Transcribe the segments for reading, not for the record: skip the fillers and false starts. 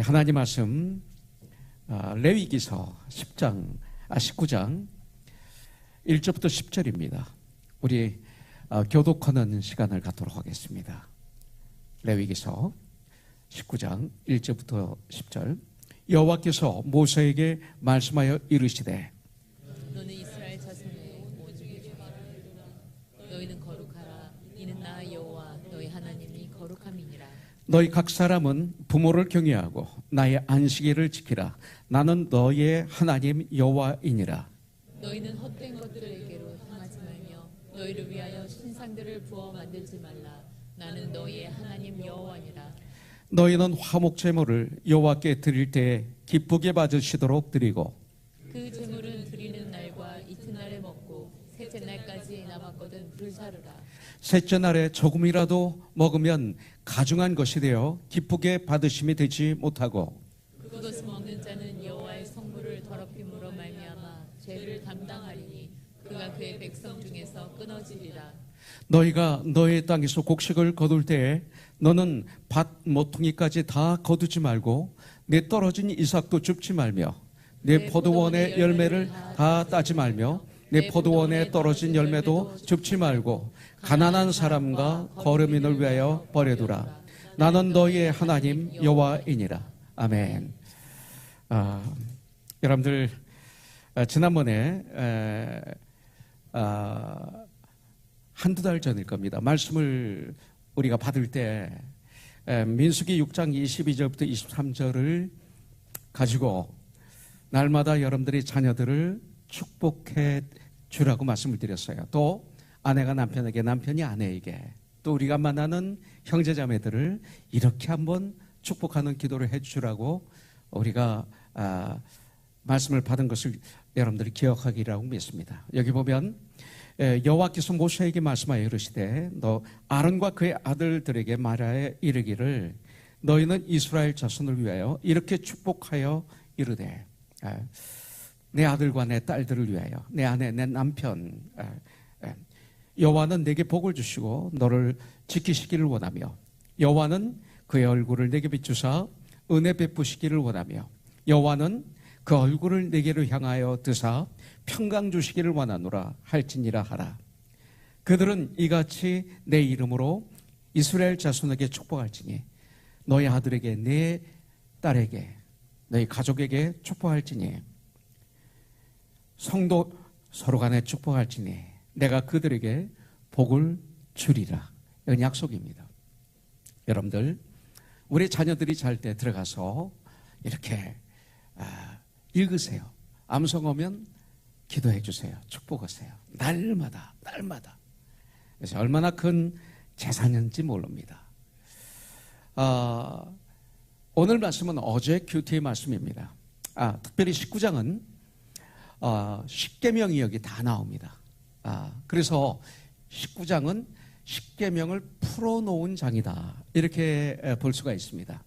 하나님 말씀 레위기서 19장 1절부터 10절입니다. 우리 교독하는 시간을 갖도록 하겠습니다. 레위기서 19장 1절부터 10절. 여호와께서 모세에게 말씀하여 이르시되 너는 이스라엘 자손의 모중에 말하노라. 너희는 거룩하라. 이는 나 여호와 너희 하나님이 거룩함이니라. 너희 각 사람은 부모를 경외하고 나의 안식일을 지키라. 나는 너희의 하나님 여호와이니라. 너희는 헛된 것들에게로 향하지 말며 너희를 위하여 신상들을 부어 만들지 말라. 나는 너희의 하나님 여호와니라. 너희는 화목 제물을 여호와께 드릴 때에 기쁘게 받으시도록 드리고 그 제물은 드리는 날과 이튿날에 먹고 셋째 날까지 남았거든 불사르라. 셋째 날에 조금이라도 먹으면 가중한 것이 되어 기쁘게 받으심이 되지 못하고 그것을 먹는 자는 여호와의 성물을 더럽힘으로 말미암아 죄를 담당하리니 그가 그의 백성 중에서 끊어지리라. 너희가 너의 땅에서 곡식을 거둘 때에 너는 밭 모퉁이까지 다 거두지 말고 내 떨어진 이삭도 줍지 말며 내 포도원의 열매를 다 따지 말며 내 포도원에 떨어진 열매도 줍지 말고 가난한 사람과 거름인을 위하여 버려두라. 나는 너희의 하나님 여호와이니라. 아멘. 여러분들 지난번에 한두 달 전일 겁니다. 말씀을 우리가 받을 때 민수기 6장 22절부터 23절을 가지고 날마다 여러분들이 자녀들을 축복해 주라고 말씀을 드렸어요. 또 아내가 남편에게, 남편이 아내에게, 또 우리가 만나는 형제자매들을 이렇게 한번 축복하는 기도를 해 주라고 우리가 말씀을 받은 것을 여러분들이 기억하기라고 믿습니다. 여기 보면 여호와께서 모세에게 말씀하여 이르시되 너 아론과 그의 아들들에게 말하여 이르기를 너희는 이스라엘 자손을 위하여 이렇게 축복하여 이르되 내 아들과 내 딸들을 위하여 내 아내 내 남편 여호와는 내게 복을 주시고 너를 지키시기를 원하며 여호와는 그의 얼굴을 내게 비추사 은혜 베푸시기를 원하며 여호와는 그 얼굴을 내게로 향하여 드사 평강 주시기를 원하노라 할지니라 하라. 그들은 이같이 내 이름으로 이스라엘 자손에게 축복할지니 너희 아들에게 내 딸에게 너희 가족에게 축복할지니 성도 서로 간에 축복할지니 내가 그들에게 복을 주리라. 이건 약속입니다. 여러분들 우리 자녀들이 잘 때 들어가서 이렇게 읽으세요. 암송 오면 기도해 주세요. 축복하세요. 날마다. 그래서 얼마나 큰 재산인지 모릅니다. 오늘 말씀은 어제 큐티의 말씀입니다. 특별히 19장은 십계명 이야기 다 나옵니다. 그래서 19장은 십계명을 풀어놓은 장이다. 이렇게 볼 수가 있습니다.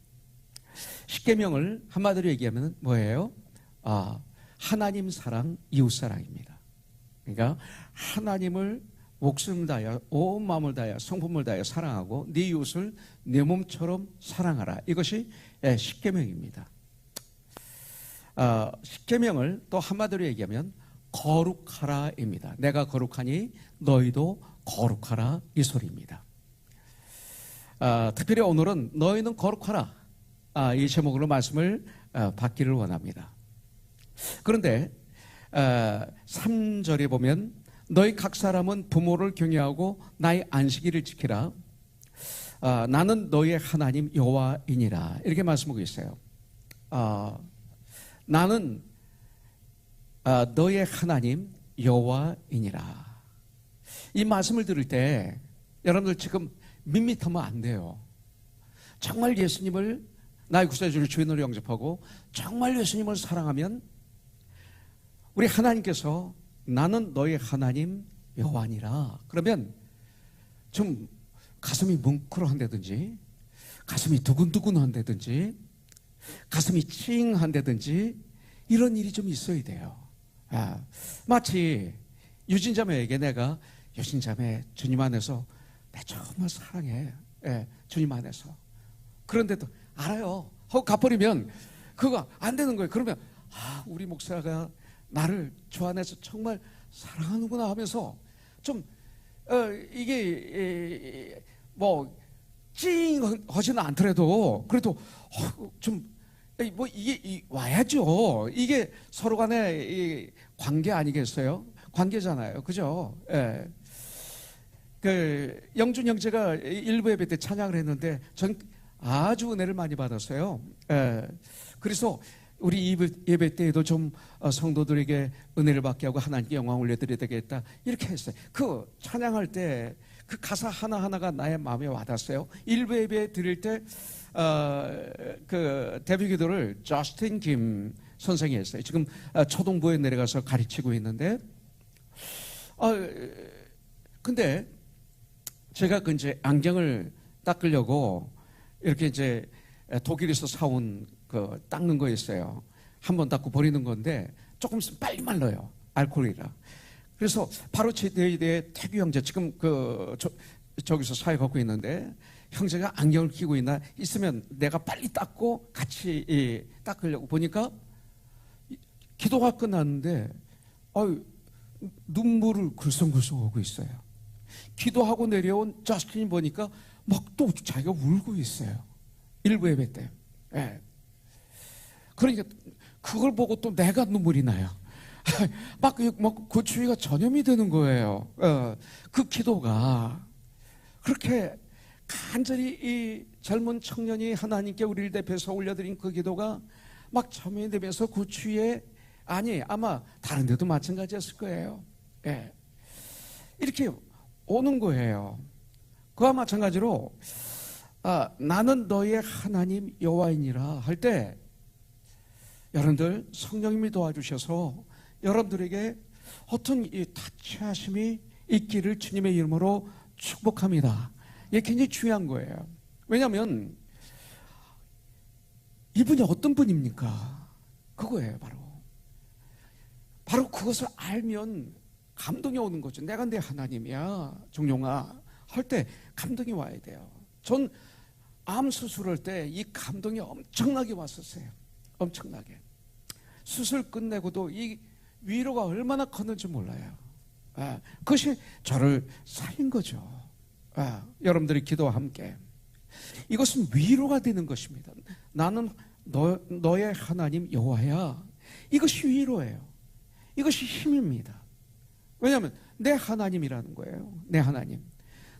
십계명을 한마디로 얘기하면 뭐예요? 하나님 사랑, 이웃 사랑입니다. 그러니까 하나님을 목숨을 다하여 온 마음을 다하여 성품을 다하여 사랑하고 네 이웃을 내 몸처럼 사랑하라. 이것이 십계명입니다. 십계명을 또 한마디로 얘기하면 거룩하라입니다. 내가 거룩하니 너희도 거룩하라 이 소리입니다. 특별히 오늘은 너희는 거룩하라 이 제목으로 말씀을 받기를 원합니다. 그런데 3절에 보면 너희 각 사람은 부모를 경외하고 나의 안식일을 지키라. 나는 너희의 하나님 여호와이니라. 이렇게 말씀하고 있어요. 나는 너희의 하나님 여호와이니라. 이 말씀을 들을 때 여러분들 지금 밋밋하면 안 돼요. 정말 예수님을 나의 구세주를 주인으로 영접하고 정말 예수님을 사랑하면 우리 하나님께서 나는 너희 하나님 여호와니라. 그러면 좀 가슴이 뭉클한다든지 가슴이 두근두근한다든지 가슴이 찡한다든지 이런 일이 좀 있어야 돼요. 마치 유진자매에게 내가 유진자매 주님 안에서 내 정말 사랑해. 주님 안에서. 그런데도 알아요. 하고 가버리면 그거 안 되는 거예요. 그러면 우리 목사가 나를 주 안에서 정말 사랑하는구나 하면서 좀 이게 뭐 찡하지는 않더라도 그래도 좀 뭐 이게 와야죠. 이게 서로 간의 이 관계 아니겠어요? 관계잖아요. 그죠? 예. 그 영준 형제가 일부 예배 때 찬양을 했는데 전 아주 은혜를 많이 받았어요. 예. 그래서 우리 예배 때에도 좀 성도들에게 은혜를 받게 하고 하나님께 영광 올려드려야 되겠다 이렇게 했어요. 그 찬양할 때 그 가사 하나하나가 나의 마음에 와닿았어요. 일부 예배 드릴 때 그 데뷔 기도를 저스틴 김 선생이 했어요. 지금 초등부에 내려가서 가르치고 있는데 근데 제가 그 이제 안경을 닦으려고 이렇게 이제 독일에서 사온 그 닦는 거 있어요. 한 번 닦고 버리는 건데 조금 있으면 빨리 말라요. 알코올이라. 그래서 바로 제 대의 태규 형제 지금 저기서 사회 갖고 있는데 형제가 안경을 끼고 있으면 내가 빨리 닦고 같이 닦으려고 보니까 기도가 끝났는데 눈물을 글썽글썽하고 있어요. 기도하고 내려온 저스틴이 보니까 막 또 자기가 울고 있어요. 일부 예배 때. 예. 그러니까 그걸 보고 또 내가 눈물이 나요. 막 그 주위가 전염이 되는 거예요. 그 기도가 그렇게 간절히 이 젊은 청년이 하나님께 우리를 대표해서 올려드린 그 기도가 막 전염이 되면서 그 주위에 아마 다른 데도 마찬가지였을 거예요. 예. 이렇게 오는 거예요. 그와 마찬가지로 나는 너의 하나님 여호와이니라 할 때 여러분들 성령님이 도와주셔서 여러분들에게 어떤 이 타치하심이 있기를 주님의 이름으로 축복합니다. 이게 굉장히 중요한 거예요. 왜냐하면 이분이 어떤 분입니까? 그거예요. 바로 그것을 알면 감동이 오는 거죠. 내가 내 하나님이야 종용아 할 때 감동이 와야 돼요. 전 암 수술할 때 이 감동이 엄청나게 왔었어요. 엄청나게. 수술 끝내고도 이 위로가 얼마나 컸는지 몰라요. 그것이 저를 살린 거죠. 여러분들의 기도와 함께 이것은 위로가 되는 것입니다. 나는 너의 하나님 여호와야. 이것이 위로예요. 이것이 힘입니다. 왜냐하면 내 하나님이라는 거예요. 내 하나님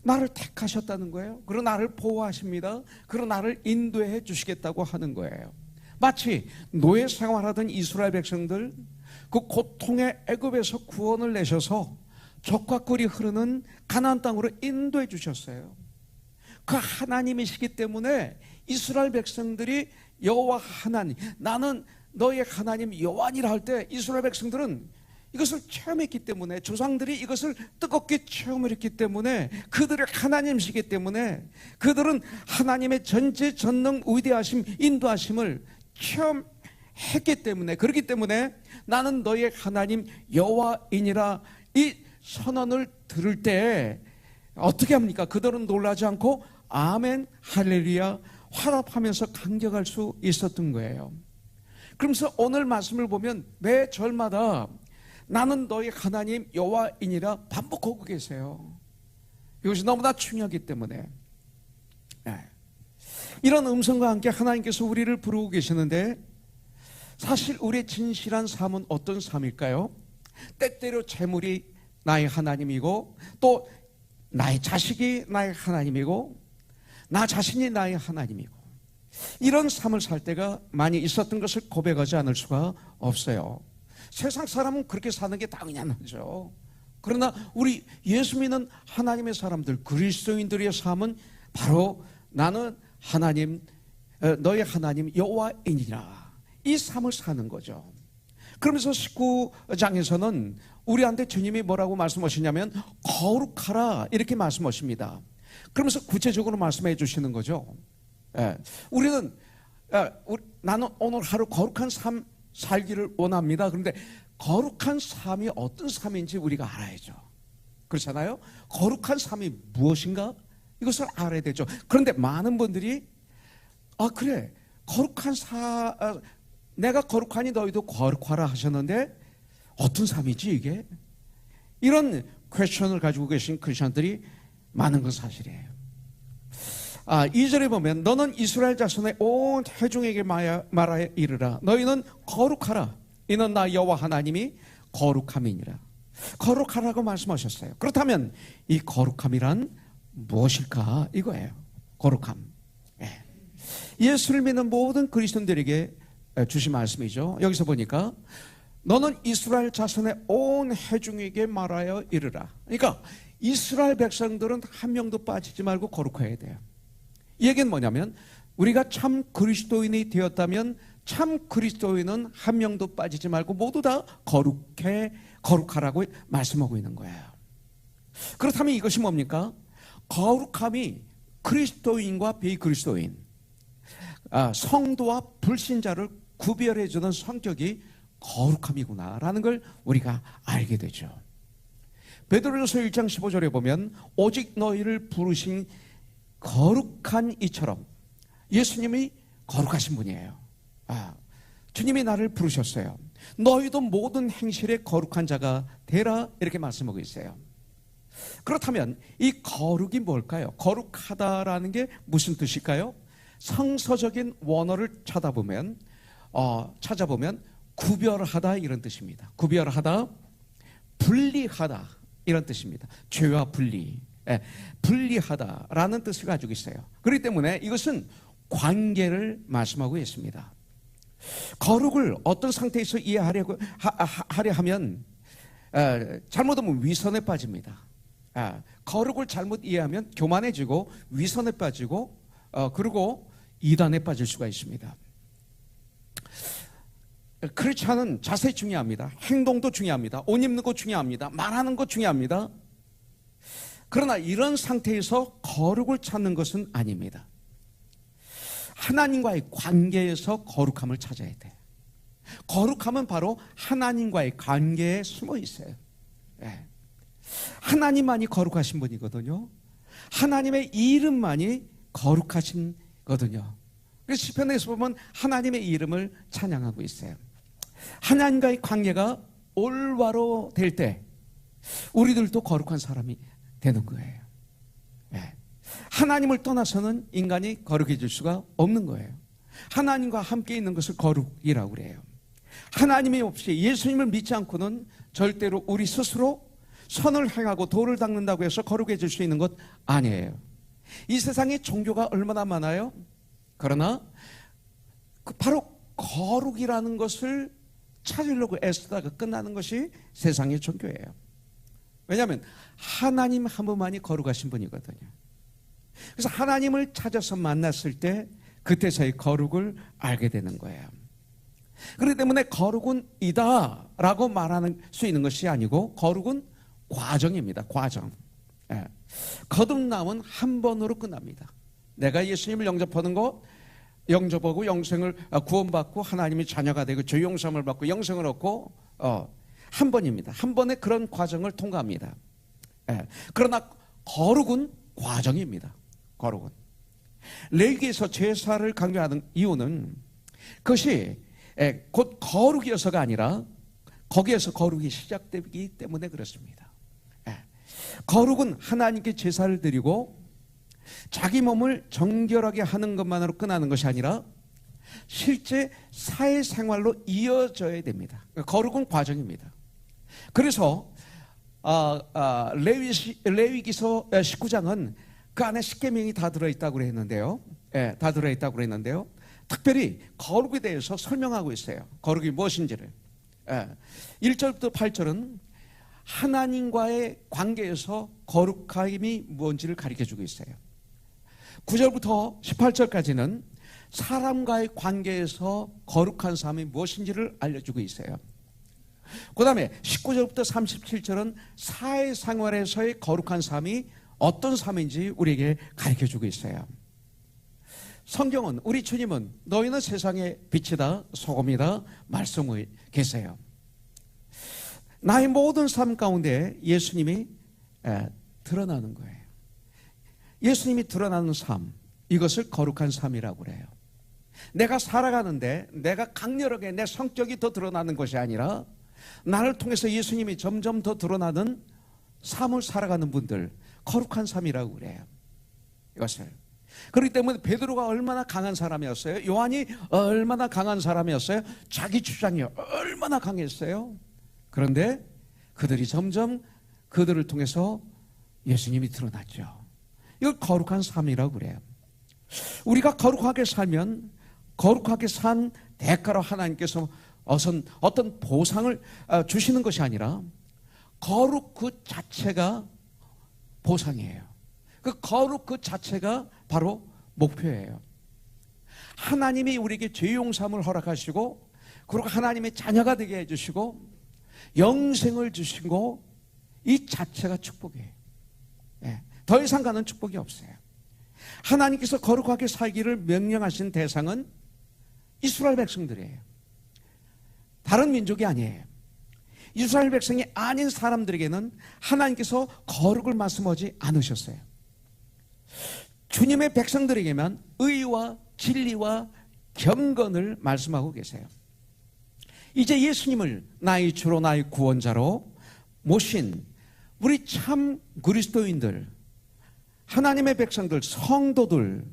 나를 택하셨다는 거예요. 그리고 나를 보호하십니다. 그리고 나를 인도해 주시겠다고 하는 거예요. 마치 노예 생활하던 이스라엘 백성들 그 고통의 애굽에서 구원을 내셔서 젖과 꿀이 흐르는 가나안 땅으로 인도해 주셨어요. 그 하나님이시기 때문에 이스라엘 백성들이 여호와 하나님 나는 너의 하나님 여호와니라 할 때 이스라엘 백성들은 이것을 체험했기 때문에 조상들이 이것을 뜨겁게 체험했기 때문에 그들의 하나님이시기 때문에 그들은 하나님의 전지전능 위대하심 인도하심을 체험했기 때문에 그렇기 때문에 나는 너의 하나님 여호와이니라 이 선언을 들을 때 어떻게 합니까? 그들은 놀라지 않고 아멘 할렐루야 화답하면서 감격할 수 있었던 거예요. 그러면서 오늘 말씀을 보면 매 절마다 나는 너희 하나님 여호와이니라 반복하고 계세요. 이것이 너무나 중요하기 때문에 이런 음성과 함께 하나님께서 우리를 부르고 계시는데 사실 우리의 진실한 삶은 어떤 삶일까요? 때때로 재물이 나의 하나님이고 또 나의 자식이 나의 하나님이고 나 자신이 나의 하나님이고 이런 삶을 살 때가 많이 있었던 것을 고백하지 않을 수가 없어요. 세상 사람은 그렇게 사는 게 당연하죠. 그러나 우리 예수 믿는 하나님의 사람들 그리스도인들의 삶은 바로 나는 하나님 너의 하나님 여호와이니라 이 삶을 사는 거죠. 그러면서 19장에서는 우리한테 주님이 뭐라고 말씀하시냐면 거룩하라 이렇게 말씀하십니다. 그러면서 구체적으로 말씀해 주시는 거죠. 나는 오늘 하루 거룩한 삶 살기를 원합니다. 그런데 거룩한 삶이 어떤 삶인지 우리가 알아야죠. 그렇잖아요. 거룩한 삶이 무엇인가? 이것을 알아야 되죠. 그런데 많은 분들이 그래 내가 거룩하니 너희도 거룩하라 하셨는데 어떤 삶이지 이게? 이런 퀘스천을 가지고 계신 크리스천들이 많은 건 사실이에요. 2절에 보면 너는 이스라엘 자손의 온 회중에게 말하여 이르라. 너희는 거룩하라. 이는 나 여호와 하나님이 거룩함이니라. 거룩하라고 말씀하셨어요. 그렇다면 이 거룩함이란 무엇일까? 이거예요. 거룩함. 예수를 믿는 모든 그리스도인들에게 주신 말씀이죠. 여기서 보니까 너는 이스라엘 자손의 온 회중에게 말하여 이르라. 그러니까 이스라엘 백성들은 한 명도 빠지지 말고 거룩해야 돼요. 이 얘기는 뭐냐면 우리가 참 그리스도인이 되었다면 참 그리스도인은 한 명도 빠지지 말고 모두 다 거룩하라고 말씀하고 있는 거예요. 그렇다면 이것이 뭡니까? 거룩함이 그리스도인과 비그리스도인, 성도와 불신자를 구별해주는 성격이 거룩함이구나라는 걸 우리가 알게 되죠. 베드로전서 1장 15절에 보면 오직 너희를 부르신 거룩한 이처럼, 예수님이 거룩하신 분이에요. 주님이 나를 부르셨어요. 너희도 모든 행실에 거룩한 자가 되라, 이렇게 말씀하고 있어요. 그렇다면 이 거룩이 뭘까요? 거룩하다라는 게 무슨 뜻일까요? 성서적인 원어를 찾아보면 구별하다 이런 뜻입니다. 구별하다, 분리하다 이런 뜻입니다. 죄와 분리, 분리하다라는 뜻을 가지고 있어요. 그렇기 때문에 이것은 관계를 말씀하고 있습니다. 거룩을 어떤 상태에서 이해하려 하면 잘못하면 위선에 빠집니다. 거룩을 잘못 이해하면 교만해지고 위선에 빠지고 그리고 이단에 빠질 수가 있습니다. 크리스찬은 자세 중요합니다. 행동도 중요합니다. 옷 입는 거 중요합니다. 말하는 거 중요합니다. 그러나 이런 상태에서 거룩을 찾는 것은 아닙니다. 하나님과의 관계에서 거룩함을 찾아야 돼요. 거룩함은 바로 하나님과의 관계에 숨어 있어요. 하나님만이 거룩하신 분이거든요. 하나님의 이름만이 거룩하신 거든요. 그래서 시편에서 보면 하나님의 이름을 찬양하고 있어요. 하나님과의 관계가 올바로 될 때 우리들도 거룩한 사람이 되는 거예요. 하나님을 떠나서는 인간이 거룩해질 수가 없는 거예요. 하나님과 함께 있는 것을 거룩이라고 그래요. 하나님이 없이, 예수님을 믿지 않고는 절대로 우리 스스로 선을 행하고 도를 닦는다고 해서 거룩해질 수 있는 것 아니에요. 이 세상에 종교가 얼마나 많아요? 그러나 바로 거룩이라는 것을 찾으려고 애쓰다가 끝나는 것이 세상의 종교예요. 왜냐하면 하나님 한 분만이 거룩하신 분이거든요. 그래서 하나님을 찾아서 만났을 때 그때서야 거룩을 알게 되는 거예요. 그렇기 때문에 거룩은 이다라고 말하는 수 있는 것이 아니고 거룩은 과정입니다. 과정. 거듭남은 한 번으로 끝납니다. 내가 예수님을 영접하는 것, 영접하고 영생을 구원받고 하나님의 자녀가 되고 죄 용서함을 받고 영생을 얻고 한 번입니다. 한 번의 그런 과정을 통과합니다. 그러나 거룩은 과정입니다. 거룩은. 레위기에서 제사를 강조하는 이유는 그것이 곧 거룩이어서가 아니라 거기에서 거룩이 시작되기 때문에 그렇습니다. 거룩은 하나님께 제사를 드리고 자기 몸을 정결하게 하는 것만으로 끝나는 것이 아니라 실제 사회생활로 이어져야 됩니다. 거룩은 과정입니다. 그래서 레위기서 19장은 그 안에 십계명이 다 들어있다고 그랬는데요. 다 들어있다고 그랬는데요. 특별히 거룩에 대해서 설명하고 있어요. 거룩이 무엇인지를. 1절부터 8절은 하나님과의 관계에서 거룩함이 뭔지를 가르쳐주고 있어요. 9절부터 18절까지는 사람과의 관계에서 거룩한 삶이 무엇인지를 알려주고 있어요. 그 다음에 19절부터 37절은 사회생활에서의 거룩한 삶이 어떤 삶인지 우리에게 가르쳐주고 있어요. 성경은, 우리 주님은 너희는 세상의 빛이다, 소금이다 말씀하고 계세요. 나의 모든 삶 가운데 예수님이 드러나는 거예요. 예수님이 드러나는 삶, 이것을 거룩한 삶이라고 그래요. 내가 살아가는데 내가 강렬하게 내 성격이 더 드러나는 것이 아니라 나를 통해서 예수님이 점점 더 드러나는 삶을 살아가는 분들, 거룩한 삶이라고 그래요. 이것을. 그렇기 때문에 베드로가 얼마나 강한 사람이었어요? 요한이 얼마나 강한 사람이었어요? 자기 주장이 얼마나 강했어요? 그런데 그들이 점점 그들을 통해서 예수님이 드러났죠. 이걸 거룩한 삶이라고 그래요. 우리가 거룩하게 살면 거룩하게 산 대가로 하나님께서 어떤 보상을 주시는 것이 아니라 거룩 그 자체가 보상이에요. 그 거룩 그 자체가 바로 목표예요. 하나님이 우리에게 죄 용서함을 허락하시고, 그리고 하나님의 자녀가 되게 해주시고 영생을 주시고, 이 자체가 축복이에요. 더 이상 가는 축복이 없어요. 하나님께서 거룩하게 살기를 명령하신 대상은 이스라엘 백성들이에요. 다른 민족이 아니에요. 이스라엘 백성이 아닌 사람들에게는 하나님께서 거룩을 말씀하지 않으셨어요. 주님의 백성들에게만 의와 진리와 경건을 말씀하고 계세요. 이제 예수님을 나의 주로 나의 구원자로 모신 우리 참 그리스도인들, 하나님의 백성들, 성도들,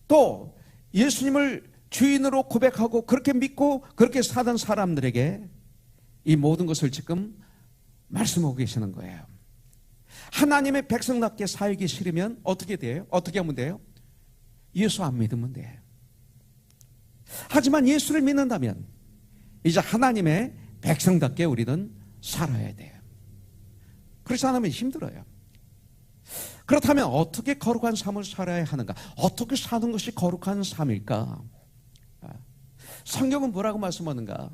또 예수님을 주인으로 고백하고 그렇게 믿고 그렇게 사는 사람들에게 이 모든 것을 지금 말씀하고 계시는 거예요. 하나님의 백성답게 살기 싫으면 어떻게 돼요? 어떻게 하면 돼요? 예수 안 믿으면 돼요. 하지만 예수를 믿는다면 이제 하나님의 백성답게 우리는 살아야 돼요. 그렇지 않으면 힘들어요. 그렇다면 어떻게 거룩한 삶을 살아야 하는가? 어떻게 사는 것이 거룩한 삶일까? 성경은 뭐라고 말씀하는가?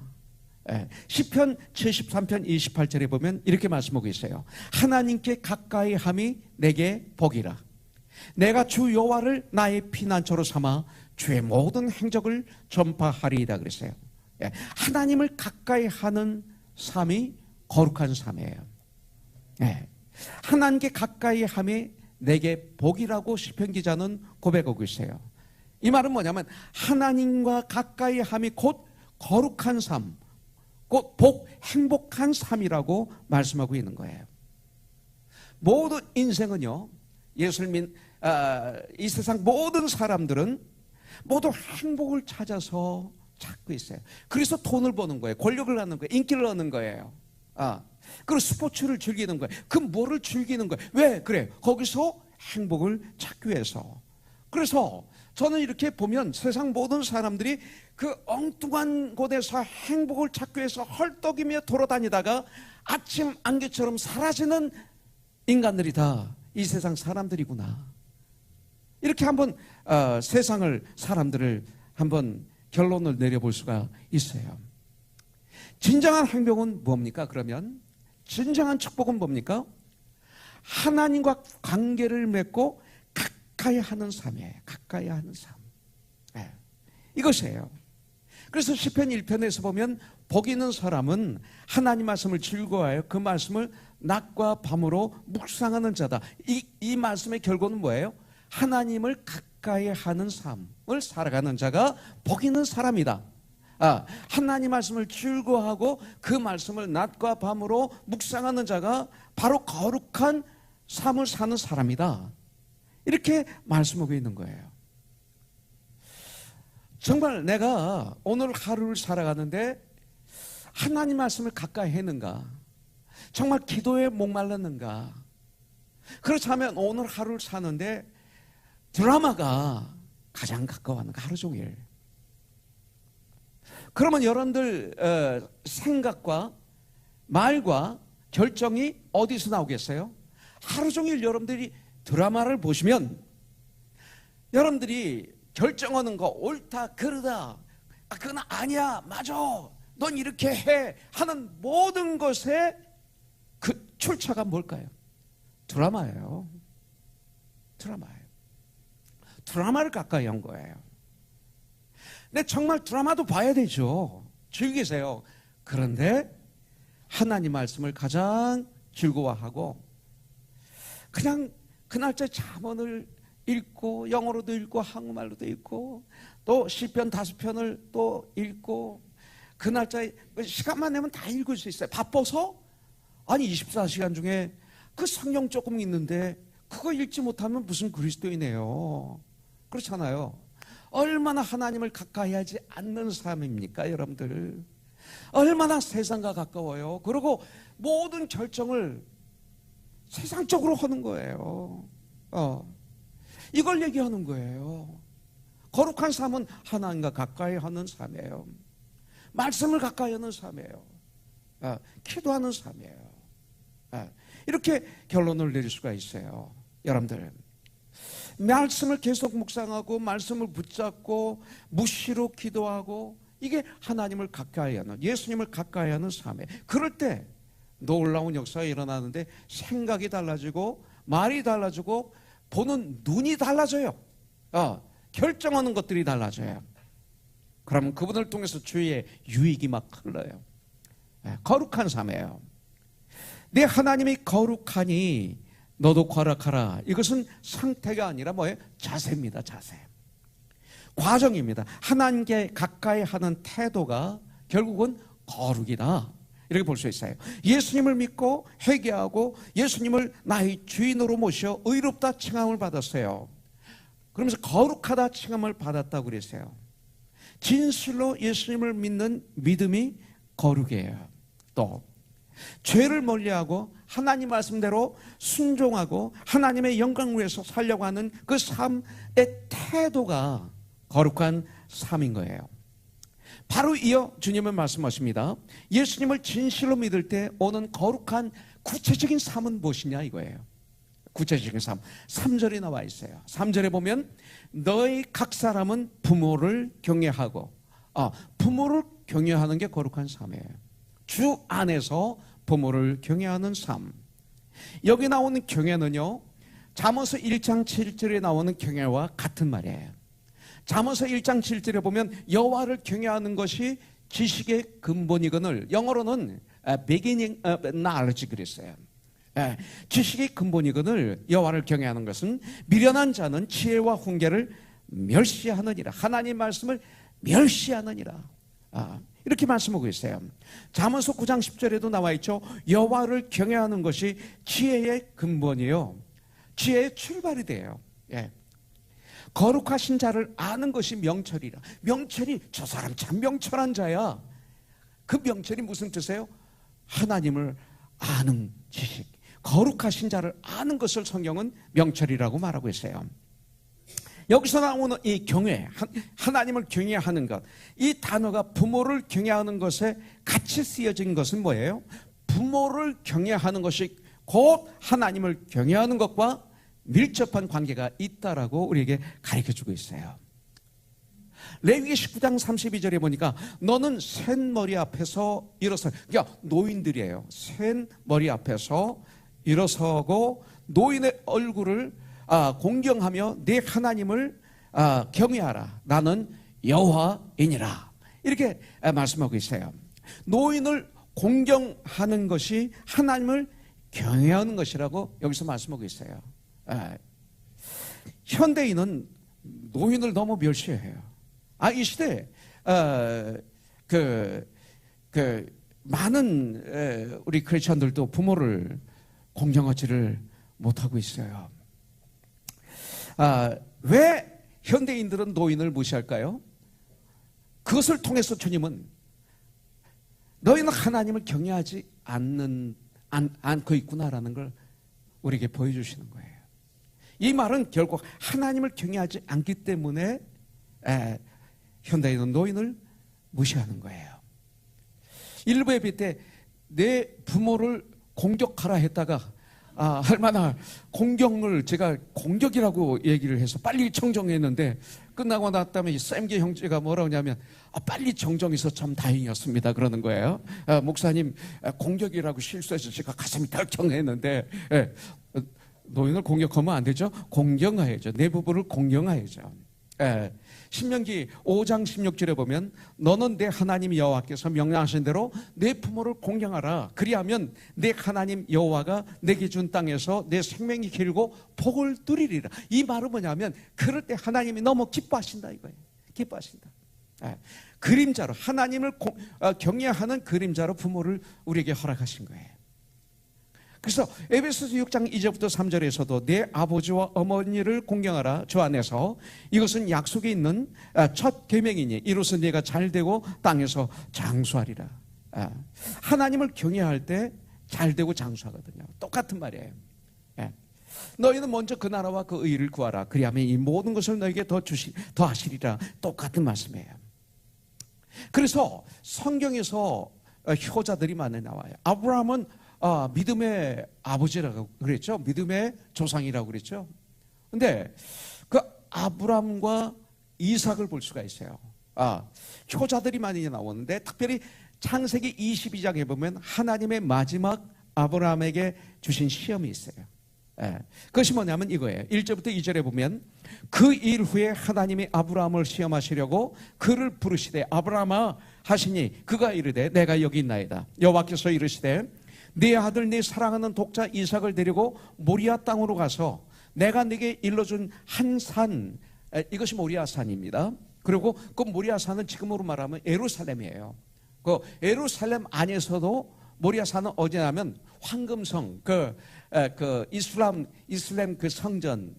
시편 73편 28절에 보면 이렇게 말씀하고 있어요. 하나님께 가까이 함이 내게 복이라. 내가 주 여호와를 나의 피난처로 삼아 주의 모든 행적을 전파하리이다 그랬어요. 하나님을 가까이 하는 삶이 거룩한 삶이에요. 하나님께 가까이 함이 내게 복이라고 시편 기자는 고백하고 있어요. 이 말은 뭐냐면 하나님과 가까이 함이 곧 거룩한 삶, 곧 행복한 삶이라고 말씀하고 있는 거예요. 모든 인생은요, 예수를 믿는 이 세상 모든 사람들은 모두 행복을 찾아서 찾고 있어요. 그래서 돈을 버는 거예요. 권력을 얻는 거예요. 인기를 얻는 거예요. 그리고 스포츠를 즐기는 거예요. 그 뭐를 즐기는 거예요? 왜? 그래. 거기서 행복을 찾기 위해서. 그래서 저는 이렇게 보면 세상 모든 사람들이 그 엉뚱한 곳에서 행복을 찾기 위해서 헐떡이며 돌아다니다가 아침 안개처럼 사라지는 인간들이 다 이 세상 사람들이구나. 이렇게 한번 세상을, 사람들을 한번 결론을 내려볼 수가 있어요. 진정한 행복은 뭡니까? 그러면 진정한 축복은 뭡니까? 하나님과 관계를 맺고 가까이 하는 삶이에요. 가까이 하는 삶. 이것이에요. 그래서 시편 1편에서 보면 복 있는 사람은 하나님 말씀을 즐거워하여 그 말씀을 낮과 밤으로 묵상하는 자다. 이 말씀의 결과는 뭐예요? 하나님을 가까이 하는 삶을 살아가는 자가 복 있는 사람이다. 하나님 말씀을 즐거워하고 그 말씀을 낮과 밤으로 묵상하는 자가 바로 거룩한 삶을 사는 사람이다. 이렇게 말씀하고 있는 거예요. 정말 내가 오늘 하루를 살아가는데 하나님 말씀을 가까이 했는가? 정말 기도에 목말랐는가? 그렇다면 오늘 하루를 사는데 드라마가 가장 가까웠는가? 하루 종일. 그러면 여러분들 생각과 말과 결정이 어디서 나오겠어요? 하루 종일 여러분들이 드라마를 보시면 여러분들이 결정하는 거 옳다 그르다, 그건 아니야, 맞아, 넌 이렇게 해 하는 모든 것의 그 출처가 뭘까요? 드라마예요. 드라마를 가까이 한 거예요. 근데 정말 드라마도 봐야 되죠. 즐기세요. 그런데 하나님 말씀을 가장 즐거워하고 그냥 그날짜 잠언을 읽고 영어로도 읽고 한국말로도 읽고 또 시편 5편을 또 읽고 그 날짜에 시간만 내면 다 읽을 수 있어요. 바빠서 아니 24시간 중에 그 성경 조금 있는데 그거 읽지 못하면 무슨 그리스도이네요. 그렇잖아요. 얼마나 하나님을 가까이 하지 않는 삶입니까, 여러분들? 얼마나 세상과 가까워요. 그리고 모든 결정을 세상적으로 하는 거예요. 이걸 얘기하는 거예요. 거룩한 삶은 하나님과 가까이 하는 삶이에요. 말씀을 가까이 하는 삶이에요. 기도하는 삶이에요. 이렇게 결론을 내릴 수가 있어요. 여러분들, 말씀을 계속 묵상하고 말씀을 붙잡고 무시로 기도하고 이게 하나님을 가까이 하는, 예수님을 가까이 하는 삶이에요. 그럴 때 놀라운 역사가 일어나는데 생각이 달라지고 말이 달라지고 보는 눈이 달라져요. 결정하는 것들이 달라져요. 그러면 그분을 통해서 주의 유익이 막 흘러요. 거룩한 삶이에요. 내 하나님이 거룩하니 너도 거룩하라. 이것은 상태가 아니라 뭐예요? 자세입니다. 자세. 과정입니다. 하나님께 가까이 하는 태도가 결국은 거룩이다. 이렇게 볼 수 있어요. 예수님을 믿고 회개하고 예수님을 나의 주인으로 모셔 의롭다 칭함을 받았어요. 그러면서 거룩하다 칭함을 받았다고 그랬어요. 진실로 예수님을 믿는 믿음이 거룩이에요. 또 죄를 멀리하고 하나님 말씀대로 순종하고 하나님의 영광을 위해서 살려고 하는 그 삶의 태도가 거룩한 삶인 거예요. 바로 이어 주님은 말씀하십니다. 예수님을 진실로 믿을 때 오는 거룩한 구체적인 삶은 무엇이냐 이거예요. 구체적인 삶. 3절이 나와 있어요. 3절에 보면 너희 각 사람은 부모를 경외하고, 부모를 경외하는 게 거룩한 삶이에요. 주 안에서 부모를 경외하는 삶. 여기 나오는 경외는요, 잠언서 1장 7절에 나오는 경외와 같은 말이에요. 잠언서 1장 7절에 보면 여호와를 경외하는 것이 지식의 근본이거늘, 영어로는 beginning of knowledge 그랬어요. 지식의 근본이거늘 여호와를 경외하는 것은 미련한 자는 지혜와 훈계를 멸시하느니라. 하나님 말씀을 멸시하느니라. 이렇게 말씀하고 있어요. 잠언서 9장 10절에도 나와 있죠. 여호와를 경외하는 것이 지혜의 근본이요, 지혜의 출발이 돼요. 거룩하신 자를 아는 것이 명철이라. 명철이 저 사람 참 명철한 자야. 그 명철이 무슨 뜻이에요? 하나님을 아는 지식. 거룩하신 자를 아는 것을 성경은 명철이라고 말하고 있어요. 여기서 나오는 이 경외, 하나님을 경외하는 것, 이 단어가 부모를 경외하는 것에 같이 쓰여진 것은 뭐예요? 부모를 경외하는 것이 곧 하나님을 경외하는 것과 밀접한 관계가 있다라고 우리에게 가르쳐주고 있어요. 레위기 19장 32절에 보니까 너는 센 머리 앞에서 일어서, 그러니까 노인들이에요. 센 머리 앞에서 일어서고 노인의 얼굴을 공경하며 내 하나님을 경외하라. 나는 여호와이니라. 이렇게 말씀하고 있어요. 노인을 공경하는 것이 하나님을 경외하는 것이라고 여기서 말씀하고 있어요. 현대인은 노인을 너무 멸시해요. 이 시대에 많은 우리 크리스천들도 부모를 공경하지를 못하고 있어요. 왜 현대인들은 노인을 무시할까요? 그것을 통해서 주님은 너희는 하나님을 경외하지 않고 있구나라는 걸 우리에게 보여주시는 거예요. 이 말은 결국 하나님을 경외하지 않기 때문에 현대인은 노인을 무시하는 거예요. 일부 예배 때 내 부모를 공격하라 했다가 얼마나 공격을 제가 공격이라고 얘기를 해서 빨리 정정했는데 끝나고 났다면 이 쌤기 형제가 뭐라고 하냐면 빨리 정정해서 참 다행이었습니다 그러는 거예요. 목사님 공격이라고 실수해서 제가 가슴이 덜컹했는데 노인을 공격하면 안 되죠. 공경해야죠. 내 부부를 공경해야죠. 신명기 5장 16절에 보면 너는 내 하나님 여호와께서 명령하신 대로 내 부모를 공경하라. 그리하면 내 하나님 여호와가 내게 준 땅에서 내 생명이 길고 복을 누리리라. 이 말은 뭐냐면 그럴 때 하나님이 너무 기뻐하신다 이거예요. 기뻐하신다. 그림자로 하나님을 경외하는 그림자로 부모를 우리에게 허락하신 거예요. 그래서 에베소서 6장 2절부터 3절에서도 내 아버지와 어머니를 공경하라. 주 안에서 이것은 약속이 있는 첫 계명이니 이로써 네가 잘되고 땅에서 장수하리라. 하나님을 경외할 때 잘되고 장수하거든요. 똑같은 말이에요. 너희는 먼저 그 나라와 그 의를 구하라. 그리하면 이 모든 것을 너에게 더 하시리라. 똑같은 말씀이에요. 그래서 성경에서 효자들이 많이 나와요. 아브라함은 믿음의 아버지라고 그랬죠. 믿음의 조상이라고 그랬죠. 근데 그 아브라함과 이삭을 볼 수가 있어요. 효자들이 많이 나오는데 특별히 창세기 22장에 보면 하나님의 마지막 아브라함에게 주신 시험이 있어요. 그것이 뭐냐면 이거예요. 1절부터 2절에 보면 그 일 후에 하나님이 아브라함을 시험하시려고 그를 부르시되 아브라함아 하시니 그가 이르되 내가 여기 있나이다. 여호와께서 이르시되 네 아들 네 사랑하는 독자 이삭을 데리고 모리아 땅으로 가서 내가 네게 일러준 한 산, 이것이 모리아 산입니다. 그리고 그 모리아 산은 지금으로 말하면 예루살렘이에요. 그 예루살렘 안에서도 모리아 산은 어디냐면 황금성 그 이슬람 그 성전이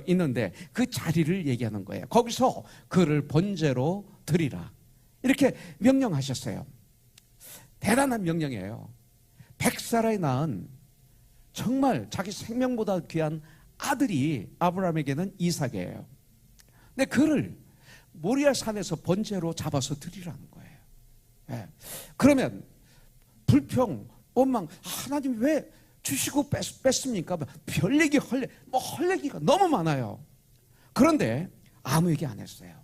있는데 그 자리를 얘기하는 거예요. 거기서 그를 번제로 드리라 이렇게 명령하셨어요. 대단한 명령이에요. 100살에 낳은 정말 자기 생명보다 귀한 아들이 아브라함에게는 이삭이에요. 근데 그를 모리아 산에서 번제로 잡아서 드리라는 거예요. 그러면 불평, 원망, 하나님 왜 주시고 뺐습니까? 별 얘기 헐레기가 너무 많아요. 그런데 아무 얘기 안 했어요.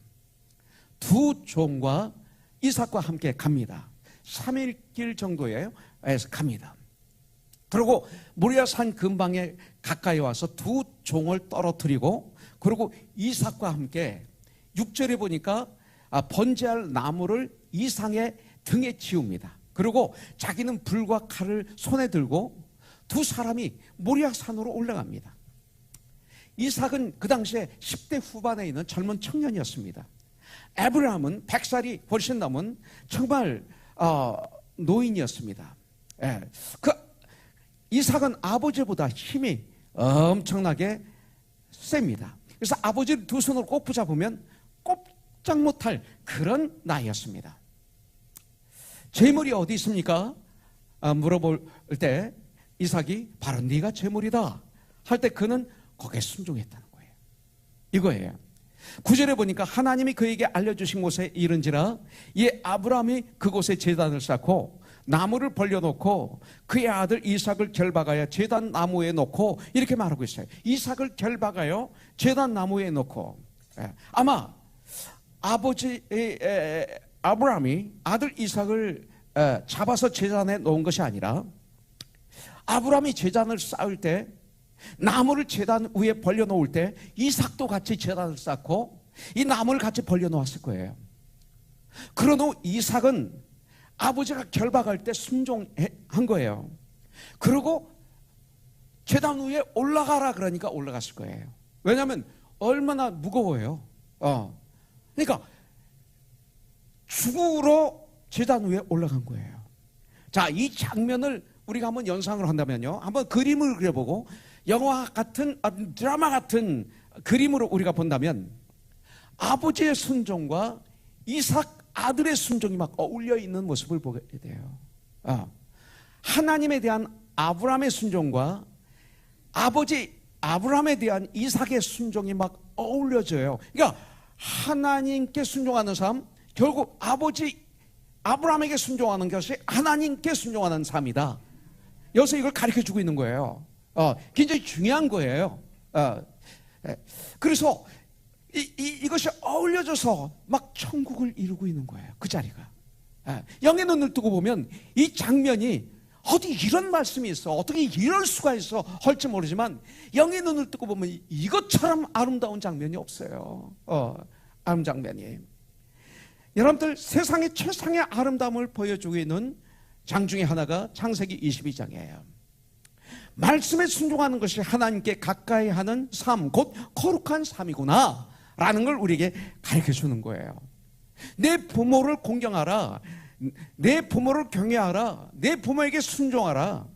두 종과 이삭과 함께 갑니다. 3일 길 정도에서 갑니다. 그리고 모리아산 근방에 가까이 와서 두 종을 떨어뜨리고 그리고 이삭과 함께 6절에 보니까 번제할 나무를 이삭의 등에 지웁니다. 그리고 자기는 불과 칼을 손에 들고 두 사람이 모리아산으로 올라갑니다. 이삭은 그 당시에 10대 후반에 있는 젊은 청년이었습니다. 아브라함은 100살이 훨씬 넘은 정말 노인이었습니다. 그 이삭은 아버지보다 힘이 엄청나게 셉니다. 그래서 아버지를 두 손으로 꼭 붙잡으면 꼼짝 못할 그런 나이였습니다. 재물이 어디 있습니까? 물어볼 때 이삭이 바로 네가 재물이다 할 때 그는 거기에 순종했다는 거예요. 이거예요. 9절에 보니까 하나님이 그에게 알려주신 곳에 이른지라 이 아브라함이 그곳에 제단을 쌓고 나무를 벌려놓고 그의 아들 이삭을 결박하여 제단 나무에 놓고 이렇게 말하고 있어요. 이삭을 결박하여 제단 나무에 놓고 아마 아브라함이 아들 이삭을 잡아서 제단에 놓은 것이 아니라 아브라함이 제단을 쌓을 때 나무를 제단 위에 벌려놓을 때 이삭도 같이 제단을 쌓고 이 나무를 같이 벌려놓았을 거예요. 그런 후 이삭은 아버지가 결박할 때 순종한 거예요. 그리고 제단 위에 올라가라 그러니까 올라갔을 거예요. 왜냐하면 얼마나 무거워요. 그러니까 죽으러 제단 위에 올라간 거예요. 자, 이 장면을 우리가 한번 연상을 한다면요, 한번 그림을 그려보고 영화 같은 드라마 같은 그림으로 우리가 본다면 아버지의 순종과 이삭 아들의 순종이 막 어울려 있는 모습을 보게 돼요. 하나님에 대한 아브라함의 순종과 아버지 아브라함에 대한 이삭의 순종이 막 어울려져요. 그러니까 하나님께 순종하는 삶, 결국 아버지 아브라함에게 순종하는 것이 하나님께 순종하는 삶이다. 여기서 이걸 가르쳐주고 있는 거예요. 굉장히 중요한 거예요. 그래서 이것이 어울려져서 막 천국을 이루고 있는 거예요. 그 자리가. 영의 눈을 뜨고 보면 이 장면이 어디 이런 말씀이 있어, 어떻게 이럴 수가 있어 할지 모르지만 영의 눈을 뜨고 보면 이것처럼 아름다운 장면이 없어요. 아름 장면이. 여러분들, 세상의 최상의 아름다움을 보여주고 있는 장 중에 하나가 창세기 22장이에요. 말씀에 순종하는 것이 하나님께 가까이 하는 삶, 곧 거룩한 삶이구나 라는 걸 우리에게 가르쳐 주는 거예요. 내 부모를 공경하라, 내 부모를 경외하라, 내 부모에게 순종하라.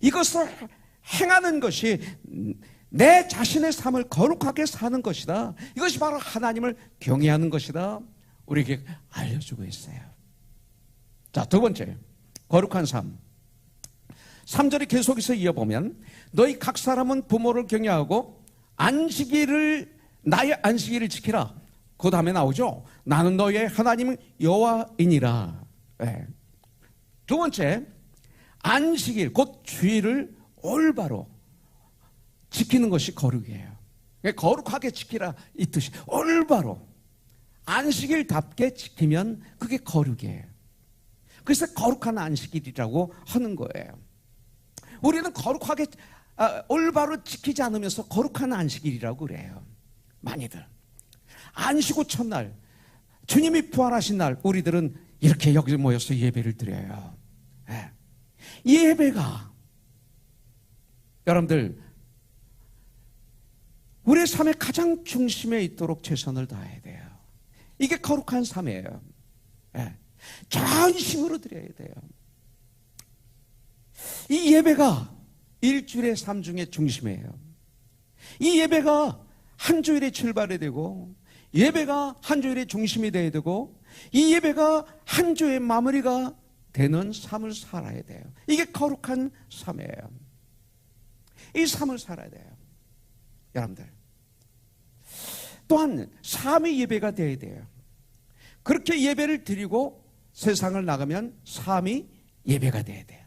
이것을 행하는 것이 내 자신의 삶을 거룩하게 사는 것이다. 이것이 바로 하나님을 경외하는 것이다. 우리에게 알려주고 있어요. 자, 두 번째, 거룩한 삶. 3절이 계속해서 이어보면 너희 각 사람은 부모를 경외하고 나의 안식일을 지키라. 그 다음에 나오죠. 나는 너희의 하나님 여호와이니라. 네. 두 번째, 안식일 곧 주일을 올바로 지키는 것이 거룩이에요. 거룩하게 지키라 이 뜻이, 올바로 안식일답게 지키면 그게 거룩이에요. 그래서 거룩한 안식일이라고 하는 거예요. 우리는 거룩하게 올바로 지키지 않으면서 거룩한 안식일이라고 그래요. 많이들 안식 후 첫날, 주님이 부활하신 날, 우리들은 이렇게 여기 모여서 예배를 드려요. 네. 예배가 여러분들 우리의 삶의 가장 중심에 있도록 최선을 다해야 돼요. 이게 거룩한 삶이에요. 네. 전심으로 드려야 돼요. 이 예배가 일주일의 삶 중에 중심이에요. 이 예배가 한 주일의 출발이 되고, 예배가 한 주일의 중심이 되어야 되고, 이 예배가 한 주의 마무리가 되는 삶을 살아야 돼요. 이게 거룩한 삶이에요. 이 삶을 살아야 돼요. 여러분들, 또한 삶의 예배가 되어야 돼요. 그렇게 예배를 드리고 세상을 나가면 삶이 예배가 되어야 돼요.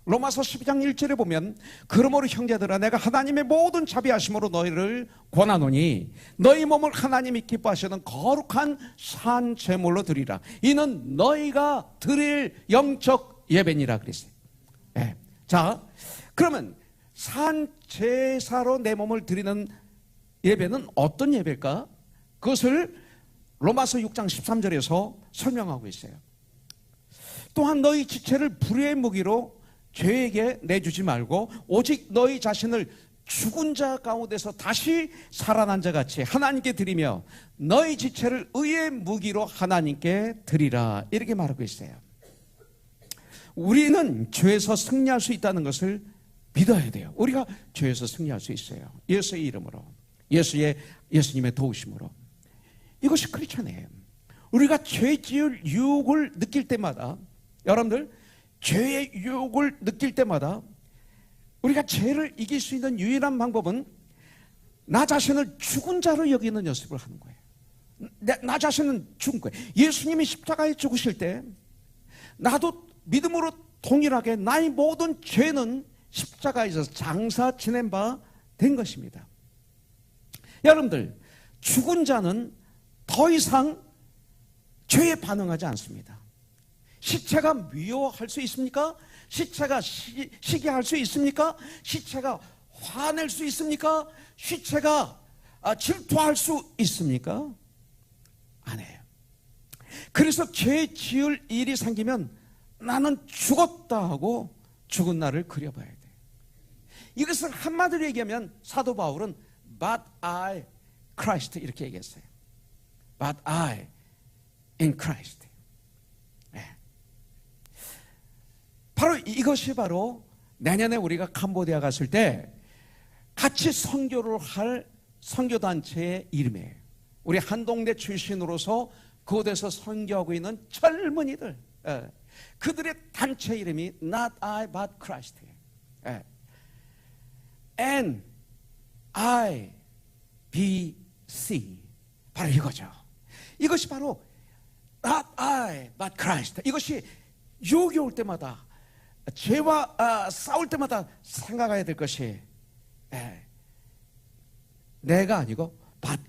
로마서 12장 1절에 보면 그러므로 형제들아 내가 하나님의 모든 자비하심으로 너희를 권하노니 너희 몸을 하나님이 기뻐하시는 거룩한 산 제물로 드리라. 이는 너희가 드릴 영적 예배니라 그랬어요. 네. 자, 그러면 산 제사로 내 몸을 드리는 예배는 어떤 예배일까? 그것을 로마서 6장 13절에서 설명하고 있어요. 또한 너희 지체를 불의의 무기로 죄에게 내주지 말고 오직 너희 자신을 죽은 자 가운데서 다시 살아난 자 같이 하나님께 드리며 너희 지체를 의의 무기로 하나님께 드리라. 이렇게 말하고 있어요. 우리는 죄에서 승리할 수 있다는 것을 믿어야 돼요. 우리가 죄에서 승리할 수 있어요. 예수의 이름으로, 예수님의 도우심으로. 이것이 크리스천이에요. 우리가 죄 지을 유혹을 느낄 때마다, 여러분들 죄의 유혹을 느낄 때마다 우리가 죄를 이길 수 있는 유일한 방법은 나 자신을 죽은 자로 여기는 연습을 하는 거예요. 나 자신은 죽은 거예요. 예수님이 십자가에 죽으실 때 나도 믿음으로 동일하게 나의 모든 죄는 십자가에서 장사 지낸 바 된 것입니다. 여러분들, 죽은 자는 더 이상 죄에 반응하지 않습니다. 시체가 미워할 수 있습니까? 시체가 시기할 수 있습니까? 시체가 화낼 수 있습니까? 시체가 질투할 수 있습니까? 안 해요. 그래서 죄 지을 일이 생기면 나는 죽었다 하고 죽은 나를 그려봐야 돼요. 이것을 한마디로 얘기하면 사도 바울은 But I Christ 이렇게 얘기했어요. But I in Christ. 바로 이것이 바로 내년에 우리가 캄보디아 갔을 때 같이 선교를 할 선교단체의 이름이에요. 우리 한동대 출신으로서 그곳에서 선교하고 있는 젊은이들, 그들의 단체 이름이 Not I but Christ. NIBC. 바로 이거죠. 이것이 바로 Not I but Christ. 이것이 유혹이 올 때마다, 죄와 싸울 때마다 생각해야 될 것이 내가 아니고 but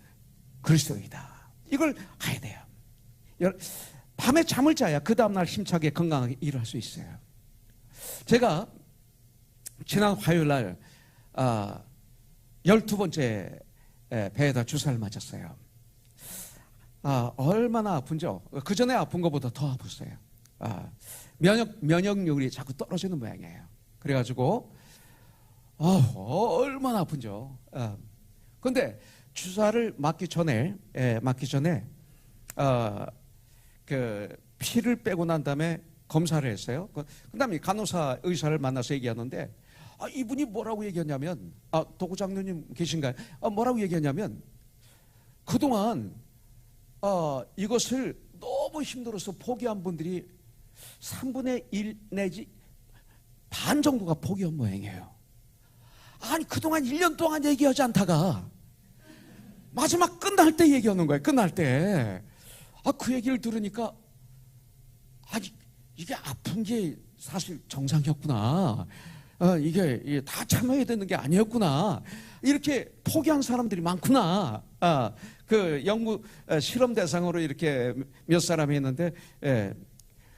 그리스도이다. 이걸 해야 돼요. 밤에 잠을 자야 그 다음날 힘차게 건강하게 일할 수 있어요. 제가 지난 화요일날 12번째 배에다 주사를 맞았어요. 얼마나 아픈죠. 그 전에 아픈 것보다 더 아팠어요. 면역력이 자꾸 떨어지는 모양이에요. 그래가지고 얼마나 아픈죠. 근데 주사를 맞기 전에 그 피를 빼고 난 다음에 검사를 했어요. 그다음에 간호사 의사를 만나서 얘기하는데 이분이 뭐라고 얘기했냐면 도구 장로님 계신가요? 뭐라고 얘기했냐면 그동안 이것을 너무 힘들어서 포기한 분들이 3분의 1 내지 반 정도가 포기한 모양이에요. 아니 그동안 1년 동안 얘기하지 않다가 마지막 끝날 때 얘기하는 거예요. 끝날 때. 그 얘기를 들으니까 이게 아픈 게 사실 정상이었구나. 이게 다 참아야 되는 게 아니었구나. 이렇게 포기한 사람들이 많구나. 그 연구 실험 대상으로 이렇게 몇 사람이 했는데,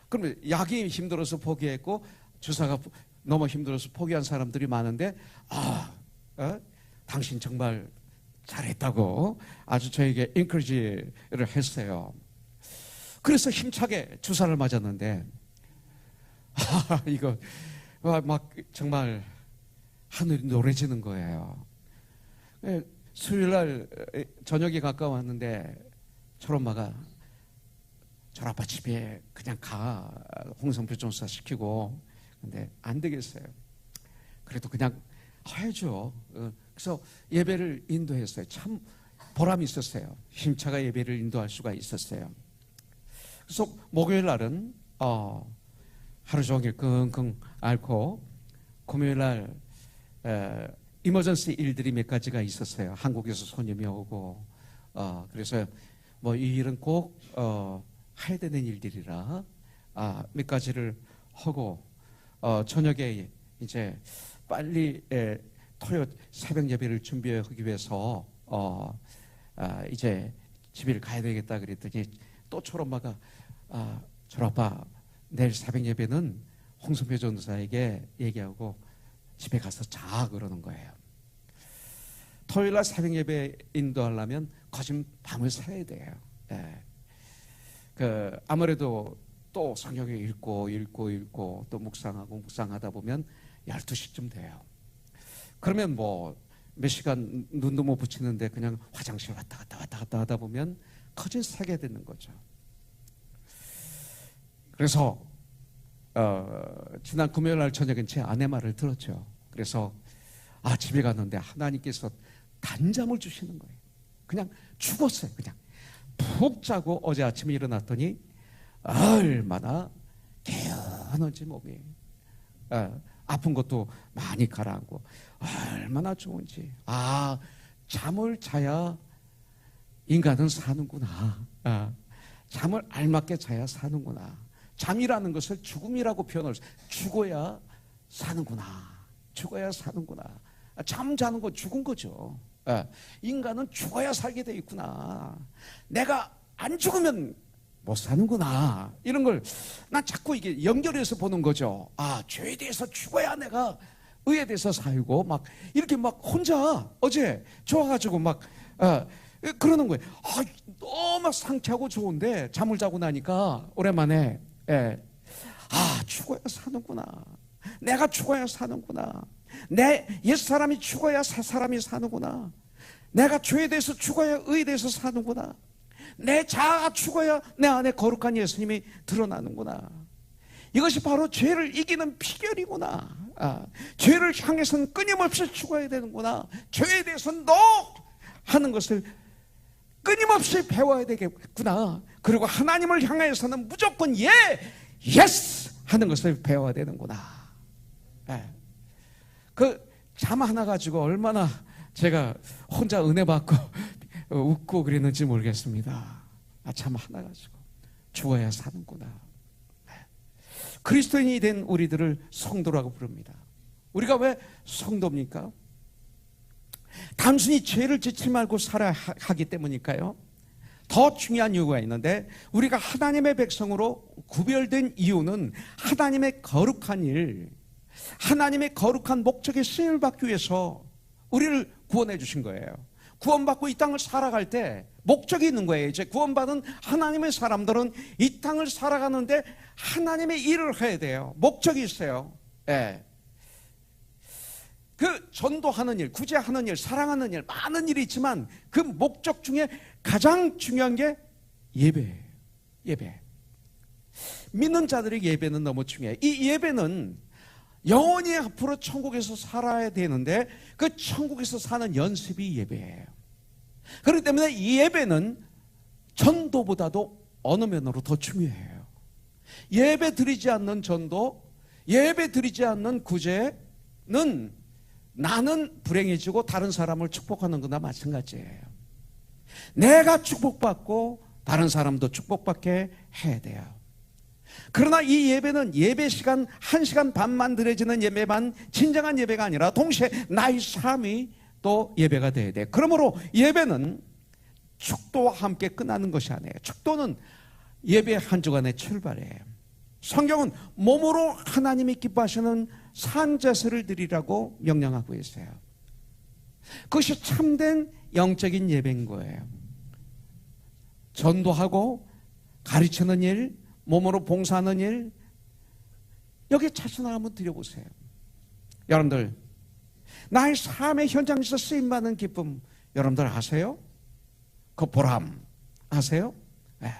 그러면 약이 힘들어서 포기했고 주사가 너무 힘들어서 포기한 사람들이 많은데, 당신 정말 잘했다고 아주 저에게 인커리지를 했어요. 그래서 힘차게 주사를 맞았는데, 이거 막 정말 하늘이 노래지는 거예요. 수요일 날 저녁이 가까웠는데 철엄마가 철아빠 집에 그냥 가 홍성표 전사 시키고. 근데 안 되겠어요. 그래도 그냥 해줘. 그래서 예배를 인도했어요. 참 보람이 있었어요. 힘차게 예배를 인도할 수가 있었어요. 그래서 목요일 날은 하루 종일 끙끙 앓고, 금요일 날 이머전시 일들이 몇 가지가 있었어요. 한국에서 손님이 오고, 그래서 뭐 이 일은 꼭 해야 되는 일들이라 몇 가지를 하고, 저녁에 이제 빨리 토요 새벽 예배를 준비하기 위해서 이제 집에 가야 되겠다 그랬더니 또 철엄마가 철아빠 내일 새벽 예배는 홍성표 전도사에게 얘기하고 집에 가서 자 그러는 거예요. 토요일 날 새벽 예배 인도하려면 거진 밤을 새야 돼요. 아무래도 또 성경을 읽고 또 묵상하다 보면 12시쯤 돼요. 그러면 뭐 몇 시간 눈도 못 붙이는데 그냥 화장실 왔다 갔다 하다 보면 거진 새게 되는 거죠. 그래서 지난 금요일 날 저녁엔 제 아내 말을 들었죠. 그래서 집에 갔는데 하나님께서 단잠을 주시는 거예요. 그냥 죽었어요. 그냥 푹 자고 어제 아침에 일어났더니 얼마나 개운한지 몸이, 아픈 것도 많이 가라앉고 얼마나 좋은지. 잠을 자야 인간은 사는구나. 잠을 알맞게 자야 사는구나. 잠이라는 것을 죽음이라고 표현할 수, 죽어야 사는구나. 죽어야 사는구나. 잠 자는 거 죽은 거죠. 인간은 죽어야 살게 돼 있구나. 내가 안 죽으면 못 사는구나. 이런 걸 난 자꾸 이게 연결해서 보는 거죠. 죄에 대해서 죽어야 내가 의에 대해서 살고, 막 이렇게 막 혼자 어제 좋아가지고 막 그러는 거예요. 너무 상쾌하고 좋은데 잠을 자고 나니까 오랜만에 죽어야 사는구나. 내가 죽어야 사는구나. 내 옛사람이 죽어야 새사람이 사는구나. 내가 죄에 대해서 죽어야 의에 대해서 사는구나. 내 자아가 죽어야 내 안에 거룩한 예수님이 드러나는구나. 이것이 바로 죄를 이기는 비결이구나. 죄를 향해서는 끊임없이 죽어야 되는구나. 죄에 대해서 너 하는 것을 끊임없이 배워야 되겠구나. 그리고 하나님을 향해서는 무조건 예스 하는 것을 배워야 되는구나. 그 잠 하나 가지고 얼마나 제가 혼자 은혜 받고 웃고 그랬는지 모르겠습니다. 잠 하나 가지고 죽어야 사는구나. 그리스도인이 된 우리들을 성도라고 부릅니다. 우리가 왜 성도입니까? 단순히 죄를 짓지 말고 살아야 하기 때문일까요? 더 중요한 이유가 있는데, 우리가 하나님의 백성으로 구별된 이유는 하나님의 거룩한 일, 하나님의 거룩한 목적에 쓰임을 받기 위해서 우리를 구원해 주신 거예요. 구원받고 이 땅을 살아갈 때 목적이 있는 거예요. 이제 구원받은 하나님의 사람들은 이 땅을 살아가는데 하나님의 일을 해야 돼요. 목적이 있어요. 예. 그 전도하는 일, 구제하는 일, 사랑하는 일, 많은 일이 있지만 그 목적 중에 가장 중요한 게 예배예요. 예배. 믿는 자들의 예배는 너무 중요해요. 이 예배는 영원히 앞으로 천국에서 살아야 되는데 그 천국에서 사는 연습이 예배예요. 그렇기 때문에 이 예배는 전도보다도 어느 면으로 더 중요해요. 예배 드리지 않는 전도, 예배 드리지 않는 구제는 나는 불행해지고 다른 사람을 축복하는 거나 마찬가지예요. 내가 축복받고 다른 사람도 축복받게 해야 돼요. 그러나 이 예배는 예배 시간 1시간 반만 드려지는 예배만 진정한 예배가 아니라 동시에 나의 삶이 또 예배가 돼야 돼요. 그러므로 예배는 축도와 함께 끝나는 것이 아니에요. 축도는 예배 한 주간의 출발이에요. 성경은 몸으로 하나님이 기뻐하시는 산제사를 드리라고 명령하고 있어요. 그것이 참된 영적인 예배인 거예요. 전도하고 가르치는 일, 몸으로 봉사하는 일, 여기에 자신을 한번 드려보세요. 여러분들, 나의 삶의 현장에서 쓰임받는 기쁨 여러분들 아세요? 그 보람 아세요? 네.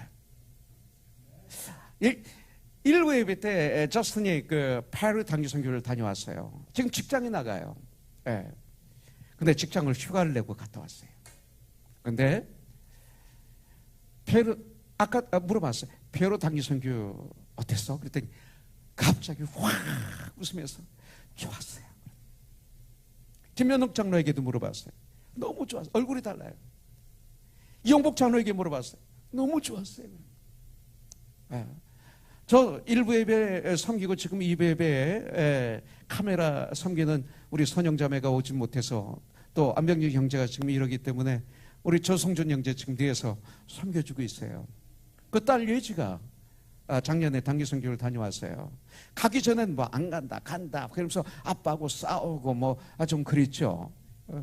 1부 예배 때 저스틴이 그 페루 단기 선교를 다녀왔어요. 지금 직장에 나가요. 네. 근데 직장을 휴가를 내고 갔다 왔어요. 근데 페루, 아까 물어봤어요. 페루 단기 선교 어땠어? 그랬더니 갑자기 확 웃으면서 좋았어요. 김현욱 장로에게도 물어봤어요. 너무 좋았어요. 얼굴이 달라요. 이영복 장로에게 물어봤어요. 너무 좋았어요. 네. 저 1부 예배 섬기고 지금 2부 예배에 카메라 섬기는 우리 선영자매가 오지 못해서 또 안병규 형제가 지금 이러기 때문에 우리 조성준 형제 지금 뒤에서 섬겨주고 있어요. 그 딸 예지가 작년에 단기 선교를 다녀왔어요. 가기 전엔 뭐 안 간다 간다 그러면서 아빠하고 싸우고 뭐 좀 그랬죠.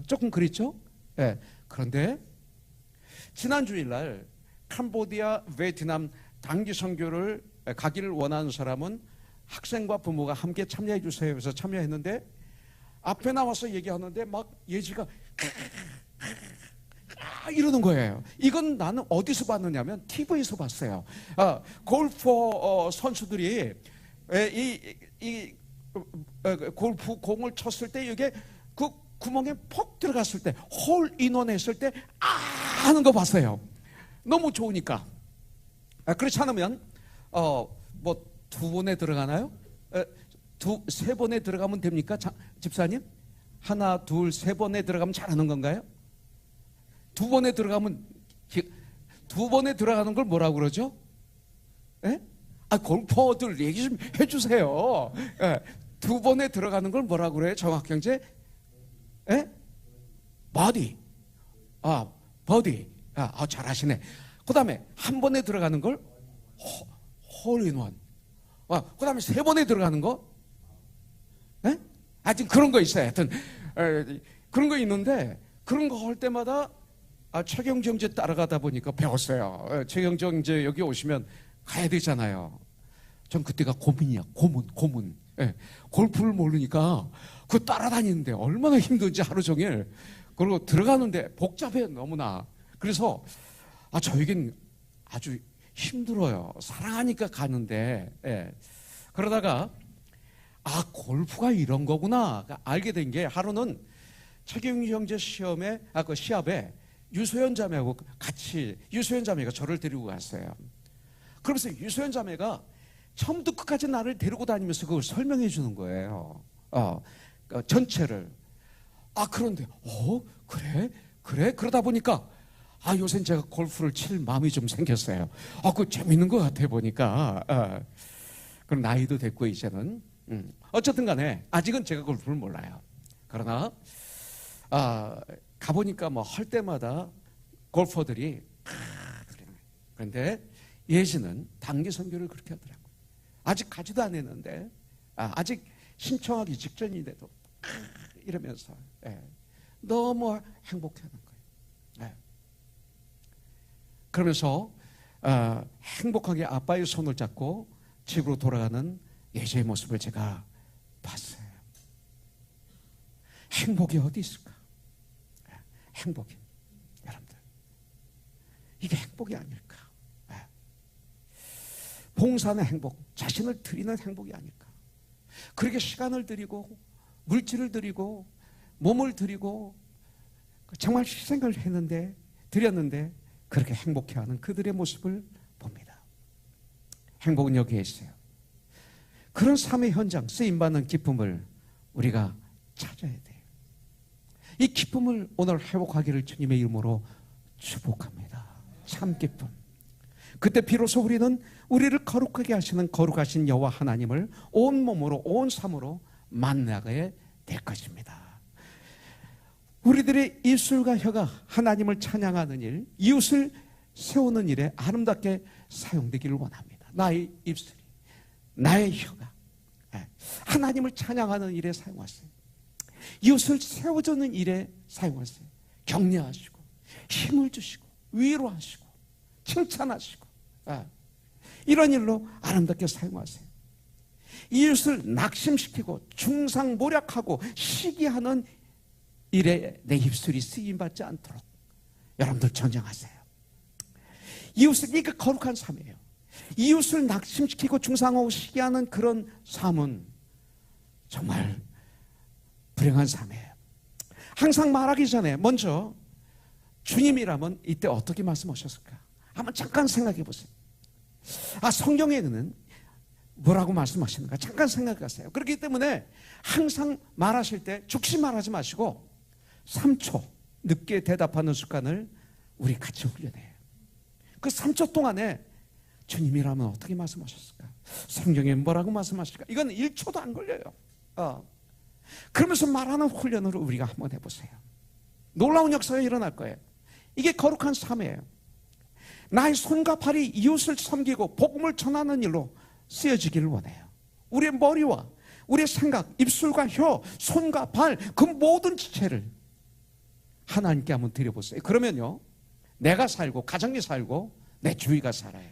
조금 그랬죠. 네. 그런데 지난 주일날 캄보디아, 베트남 단기 선교를 가기를 원하는 사람은 학생과 부모가 함께 참여해 주세요. 그래서 참여했는데 앞에 나와서 얘기하는데 막 예지가 이러는 거예요. 이건 나는 어디서 봤느냐면 TV에서 봤어요. 골프 선수들이 이 골프 공을 쳤을 때 이게 그 구멍에 퍽 들어갔을 때 홀 인원 했을 때 하는 거 봤어요. 너무 좋으니까. 그렇지 않으면 뭐 2번에 들어가나요? 세 번에 들어가면 됩니까? 집사님? 1, 2, 3번에 들어가면 잘하는 건가요? 2번에 들어가면 2번에 들어가는 걸 뭐라고 그러죠? 예? 골퍼들 얘기 좀 해주세요. 예. 2번에 들어가는 걸 뭐라고 그래요? 정학경제? 예? 버디. 버디. 잘하시네. 그 다음에 1번에 들어가는 걸 홀인원. 그 다음에 3번에 들어가는 거? 예? 하여튼 그런 거 있어요. 하여튼 그런 거 있는데 그런 거 할 때마다 최경주 형제 따라가다 보니까 배웠어요. 최경주 형제 여기 오시면 가야 되잖아요. 전 그때가 고민이야. 고문. 예. 골프를 모르니까 그 따라다니는데 얼마나 힘든지 하루 종일. 그리고 들어가는데 복잡해 너무나. 그래서 저에겐 아주 힘들어요. 사랑하니까 가는데. 예. 그러다가 골프가 이런 거구나 알게 된 게 하루는 최경주 형제 시험에 그 시합에 유소연 자매하고 같이 유소연 자매가 저를 데리고 갔어요. 그러면서 유소연 자매가 처음부터 끝까지 나를 데리고 다니면서 그걸 설명해 주는 거예요. 전체를. 그런데 그래 그러다 보니까 요새 제가 골프를 칠 마음이 좀 생겼어요. 그 재밌는 것 같아 보니까. 그럼 나이도 됐고 이제는. 어쨌든 간에 아직은 제가 골프를 몰라요. 그러나 가보니까 뭐 할 때마다 골퍼들이 그런데 예지는 단기 선교를 그렇게 하더라고요. 아직 가지도 않았는데 아직 신청하기 직전인데도 이러면서 너무 행복해하는 거예요. 그러면서 행복하게 아빠의 손을 잡고 집으로 돌아가는 예수의 모습을 제가 봤어요. 행복이 어디 있을까? 행복이, 여러분들, 이게 행복이 아닐까? 봉사하는 행복, 자신을 드리는 행복이 아닐까? 그렇게 시간을 드리고 물질을 드리고 몸을 드리고 정말 희생을 드렸는데 그렇게 행복해하는 그들의 모습을 봅니다. 행복은 여기에 있어요. 그런 삶의 현장, 쓰임받는 기쁨을 우리가 찾아야 돼요. 이 기쁨을 오늘 회복하기를 주님의 이름으로 축복합니다. 참 기쁨. 그때 비로소 우리는 우리를 거룩하게 하시는 거룩하신 여호와 하나님을 온 몸으로 온 삶으로 만나게 될 것입니다. 우리들의 입술과 혀가 하나님을 찬양하는 일, 이웃을 세우는 일에 아름답게 사용되기를 원합니다. 나의 입술이, 나의 혀가 하나님을 찬양하는 일에 사용하세요. 이웃을 세워주는 일에 사용하세요. 격려하시고 힘을 주시고 위로하시고 칭찬하시고 이런 일로 아름답게 사용하세요. 이웃을 낙심시키고 중상모략하고 시기하는 일에 내 입술이 쓰임받지 않도록 여러분들 전쟁하세요. 이웃을, 이게 거룩한 삶이에요. 이웃을 낙심시키고 중상하고 시기하는 그런 삶은 정말 불행한 삶이에요. 항상 말하기 전에 먼저 주님이라면 이때 어떻게 말씀하셨을까? 한번 잠깐 생각해 보세요. 성경에는 뭐라고 말씀하시는가? 잠깐 생각해 보세요. 그렇기 때문에 항상 말하실 때 죽시 말하지 마시고 3초 늦게 대답하는 습관을 우리 같이 훈련해요. 그 3초 동안에 주님이라면 어떻게 말씀하셨을까? 성경에 뭐라고 말씀하실까? 이건 1초도 안 걸려요. 그러면서 말하는 훈련으로 우리가 한번 해보세요. 놀라운 역사가 일어날 거예요. 이게 거룩한 삶이에요. 나의 손과 발이 이웃을 섬기고 복음을 전하는 일로 쓰여지기를 원해요. 우리의 머리와 우리의 생각, 입술과 혀, 손과 발, 그 모든 지체를 하나님께 한번 드려보세요. 그러면요, 내가 살고 가정이 살고 내 주위가 살아요.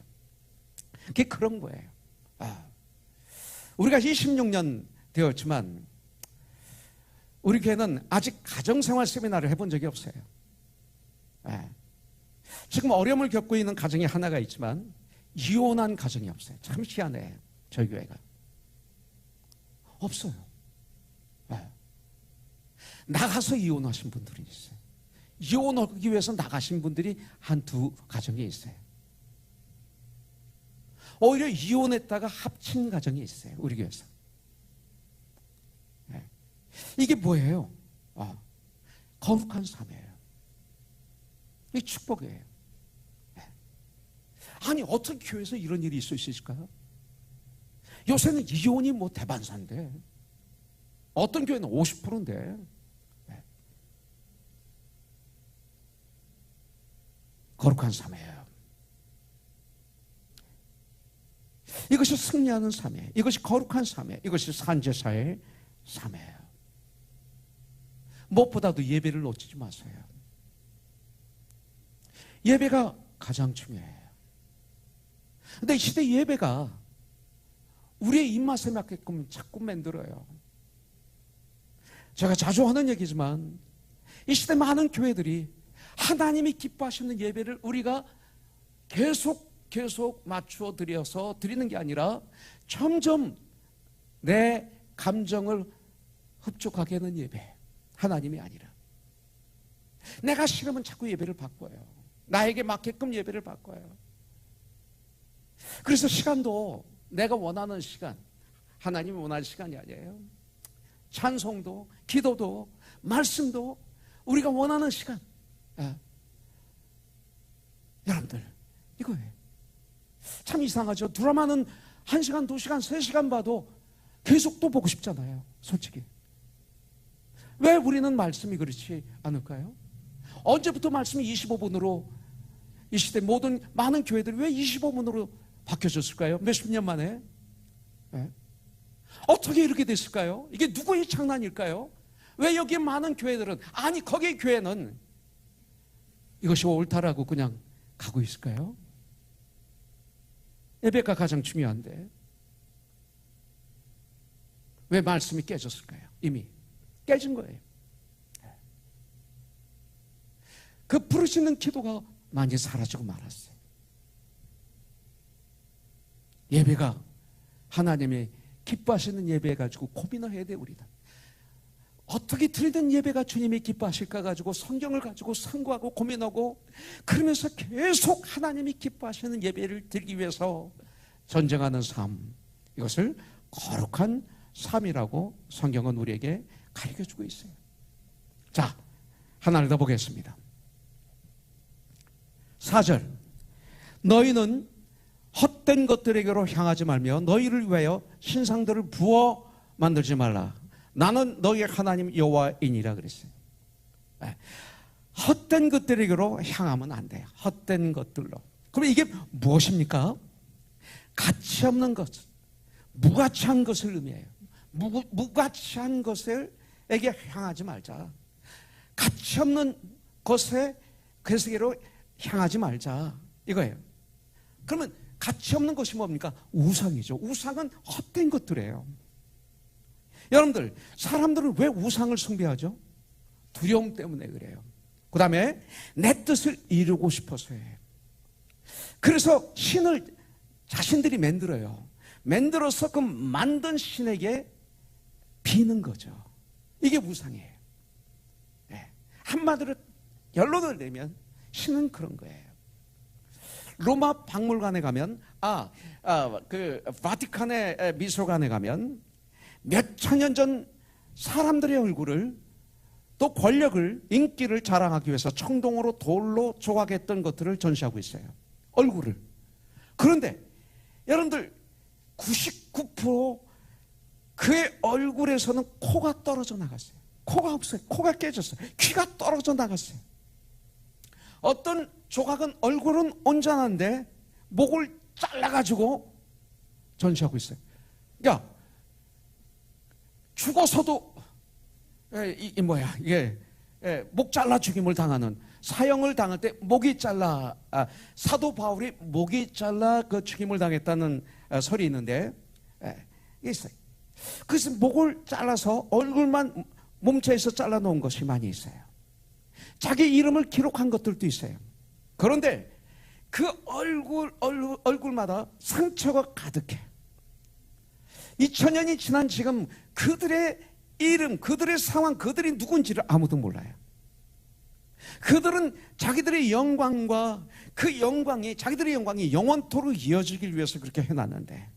그게 그런 거예요. 우리가 26년 되었지만 우리 교회는 아직 가정생활 세미나를 해본 적이 없어요. 지금 어려움을 겪고 있는 가정이 하나가 있지만 이혼한 가정이 없어요. 참 희한해요. 저희 교회가 없어요. 나가서 이혼하신 분들이 있어요. 이혼하기 위해서 나가신 분들이 한두 가정이 있어요. 오히려 이혼했다가 합친 가정이 있어요. 우리 교회에서. 이게 뭐예요? 거룩한 삶이에요. 이게 축복이에요. 아니, 어떻게 교회에서 이런 일이 있을 수 있을까요? 요새는 이혼이 뭐 대반사인데, 어떤 교회는 50%인데, 거룩한 삶이에요. 이것이 승리하는 삶이에요. 이것이 거룩한 삶이에요. 이것이 산제사의 삶이에요. 무엇보다도 예배를 놓치지 마세요. 예배가 가장 중요해요. 근데 이 시대 예배가 우리의 입맛에 맞게끔 자꾸 만들어요. 제가 자주 하는 얘기지만 이 시대 많은 교회들이 하나님이 기뻐하시는 예배를 우리가 계속 맞추어 드려서 드리는 게 아니라 점점 내 감정을 흡족하게 하는 예배, 하나님이 아니라 내가 싫으면 자꾸 예배를 바꿔요. 나에게 맞게끔 예배를 바꿔요. 그래서 시간도 내가 원하는 시간, 하나님이 원하는 시간이 아니에요. 찬송도, 기도도, 말씀도 우리가 원하는 시간. 여러분들, 이거예요. 참 이상하죠. 드라마는 1시간, 2시간, 3시간 봐도 계속 또 보고 싶잖아요. 솔직히. 왜 우리는 말씀이 그렇지 않을까요? 언제부터 말씀이 25분으로 이 시대 모든 많은 교회들이 왜 25분으로 바뀌어졌을까요? 몇십 년 만에. 어떻게 이렇게 됐을까요? 이게 누구의 장난일까요? 왜 여기에 많은 교회들은, 아니 거기의 교회는 이것이 옳다라고 그냥 가고 있을까요? 예배가 가장 중요한데 왜 말씀이 깨졌을까요? 이미 깨진 거예요. 그 부르시는 기도가 많이 사라지고 말았어요. 예배가 하나님이 기뻐하시는 예배 가지고 고민을 해야 돼요. 우리가 어떻게 드리는 예배가 주님이 기뻐하실까 가지고 성경을 가지고 상고하고 고민하고 그러면서 계속 하나님이 기뻐하시는 예배를 드리기 위해서 전쟁하는 삶, 이것을 거룩한 삶이라고 성경은 우리에게 가르쳐주고 있어요. 자, 하나를 더 보겠습니다. 4절, 너희는 헛된 것들에게로 향하지 말며 너희를 위하여 신상들을 부어 만들지 말라. 나는 너희의 하나님 여호와이니라 그랬어요. 헛된 것들에게로 향하면 안 돼요. 헛된 것들로. 그럼 이게 무엇입니까? 가치 없는 것, 무가치한 것을 의미해요. 무가치한 것에게 향하지 말자. 가치 없는 것에 그 세계로 향하지 말자 이거예요. 그러면 가치 없는 것이 뭡니까? 우상이죠. 우상은 헛된 것들이에요. 여러분들, 사람들은 왜 우상을 숭배하죠? 두려움 때문에 그래요. 그 다음에 내 뜻을 이루고 싶어서예요. 그래서 신을 자신들이 만들어요. 만들어서 그 만든 신에게 비는 거죠. 이게 우상이에요. 네. 한마디로 결론을 내면 신은 그런 거예요. 로마 박물관에 가면, 그 바티칸의 미술관에 가면 몇 천년 전 사람들의 얼굴을 또 권력을, 인기를 자랑하기 위해서 청동으로 돌로 조각했던 것들을 전시하고 있어요. 얼굴을. 그런데 여러분들 99% 그의 얼굴에서는 코가 떨어져 나갔어요. 코가 없어요. 코가 깨졌어요. 귀가 떨어져 나갔어요. 어떤 조각은 얼굴은 온전한데 목을 잘라가지고 전시하고 있어요. 그러니까 죽어서도 이게 목 잘라 죽임을 당하는, 사형을 당할 때 목이 잘라, 사도 바울이 목이 잘라 그 죽임을 당했다는 설이 있는데 있어요. 그래서 목을 잘라서 얼굴만 몸체에서 잘라놓은 것이 많이 있어요. 자기 이름을 기록한 것들도 있어요. 그런데 그 얼굴마다 상처가 가득해. 2000년이 지난 지금 그들의 이름, 그들의 상황, 그들이 누군지를 아무도 몰라요. 그들은 자기들의 영광과 그 영광이, 자기들의 영광이 영원토록 이어지길 위해서 그렇게 해놨는데,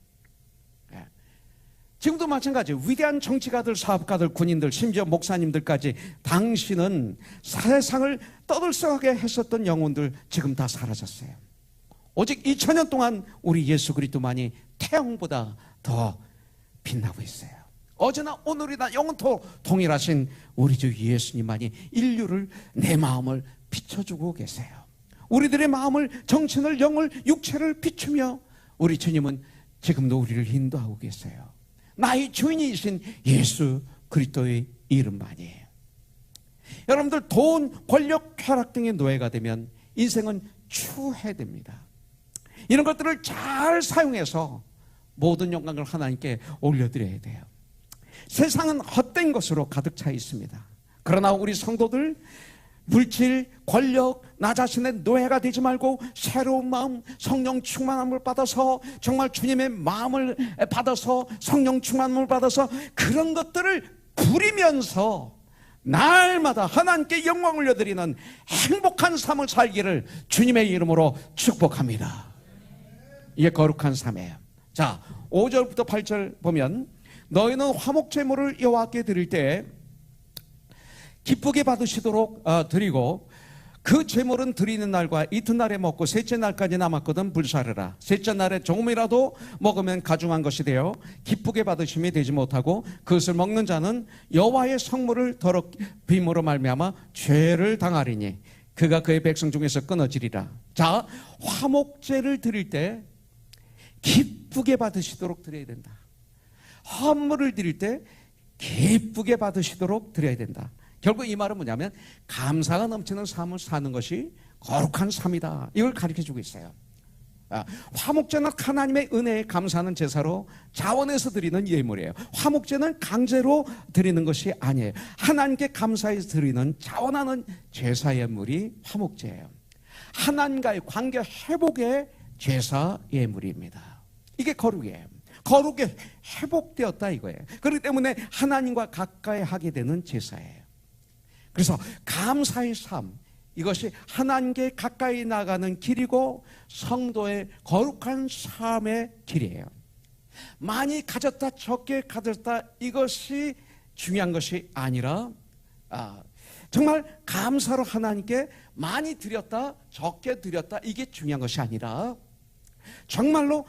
지금도 마찬가지예요. 위대한 정치가들, 사업가들, 군인들, 심지어 목사님들까지 당신은 세상을 떠들썩하게 했었던 영혼들 지금 다 사라졌어요. 오직 2000년 동안 우리 예수 그리스도만이 태양보다 더 빛나고 있어요. 어제나 오늘이나 영원토록 동일하신 우리 주 예수님만이 인류를, 내 마음을 비춰주고 계세요. 우리들의 마음을, 정신을, 영을, 육체를 비추며 우리 주님은 지금도 우리를 인도하고 계세요. 나의 주인이신 예수 그리스도의 이름만이에요. 여러분들, 돈, 권력, 쾌락 등의 노예가 되면 인생은 추해됩니다. 이런 것들을 잘 사용해서 모든 영광을 하나님께 올려드려야 돼요. 세상은 헛된 것으로 가득 차 있습니다. 그러나 우리 성도들, 물질, 권력, 나 자신의 노예가 되지 말고 새로운 마음, 성령 충만함을 받아서, 정말 주님의 마음을 받아서, 성령 충만함을 받아서 그런 것들을 부리면서 날마다 하나님께 영광을 올려드리는 행복한 삶을 살기를 주님의 이름으로 축복합니다. 이게 거룩한 삶이에요. 자, 5절부터 8절 보면, 너희는 화목제물을 여호와께 드릴 때 기쁘게 받으시도록 드리고, 그 제물은 드리는 날과 이튿날에 먹고 셋째 날까지 남았거든 불사르라. 셋째 날에 조금이라도 먹으면 가중한 것이 되어 기쁘게 받으심이 되지 못하고, 그것을 먹는 자는 여호와의 성물을 더럽힘으로 말미암아 죄를 당하리니 그가 그의 백성 중에서 끊어지리라. 자, 화목제를 드릴 때 기쁘게 받으시도록 드려야 된다. 헌물을 드릴 때 기쁘게 받으시도록 드려야 된다. 결국 이 말은 뭐냐면 감사가 넘치는 삶을 사는 것이 거룩한 삶이다. 이걸 가르쳐주고 있어요. 화목제는 하나님의 은혜에 감사하는 제사로 자원해서 드리는 예물이에요. 화목제는 강제로 드리는 것이 아니에요. 하나님께 감사해서 드리는 자원하는 제사 예물이 화목제예요. 하나님과의 관계 회복의 제사 예물입니다. 이게 거룩이에요. 거룩이 회복되었다 이거예요. 그렇기 때문에 하나님과 가까이 하게 되는 제사예요. 그래서 감사의 삶, 이것이 하나님께 가까이 나가는 길이고 성도의 거룩한 삶의 길이에요. 많이 가졌다 적게 가졌다 이것이 중요한 것이 아니라 정말 감사로 하나님께 많이 드렸다 적게 드렸다 이게 중요한 것이 아니라 정말로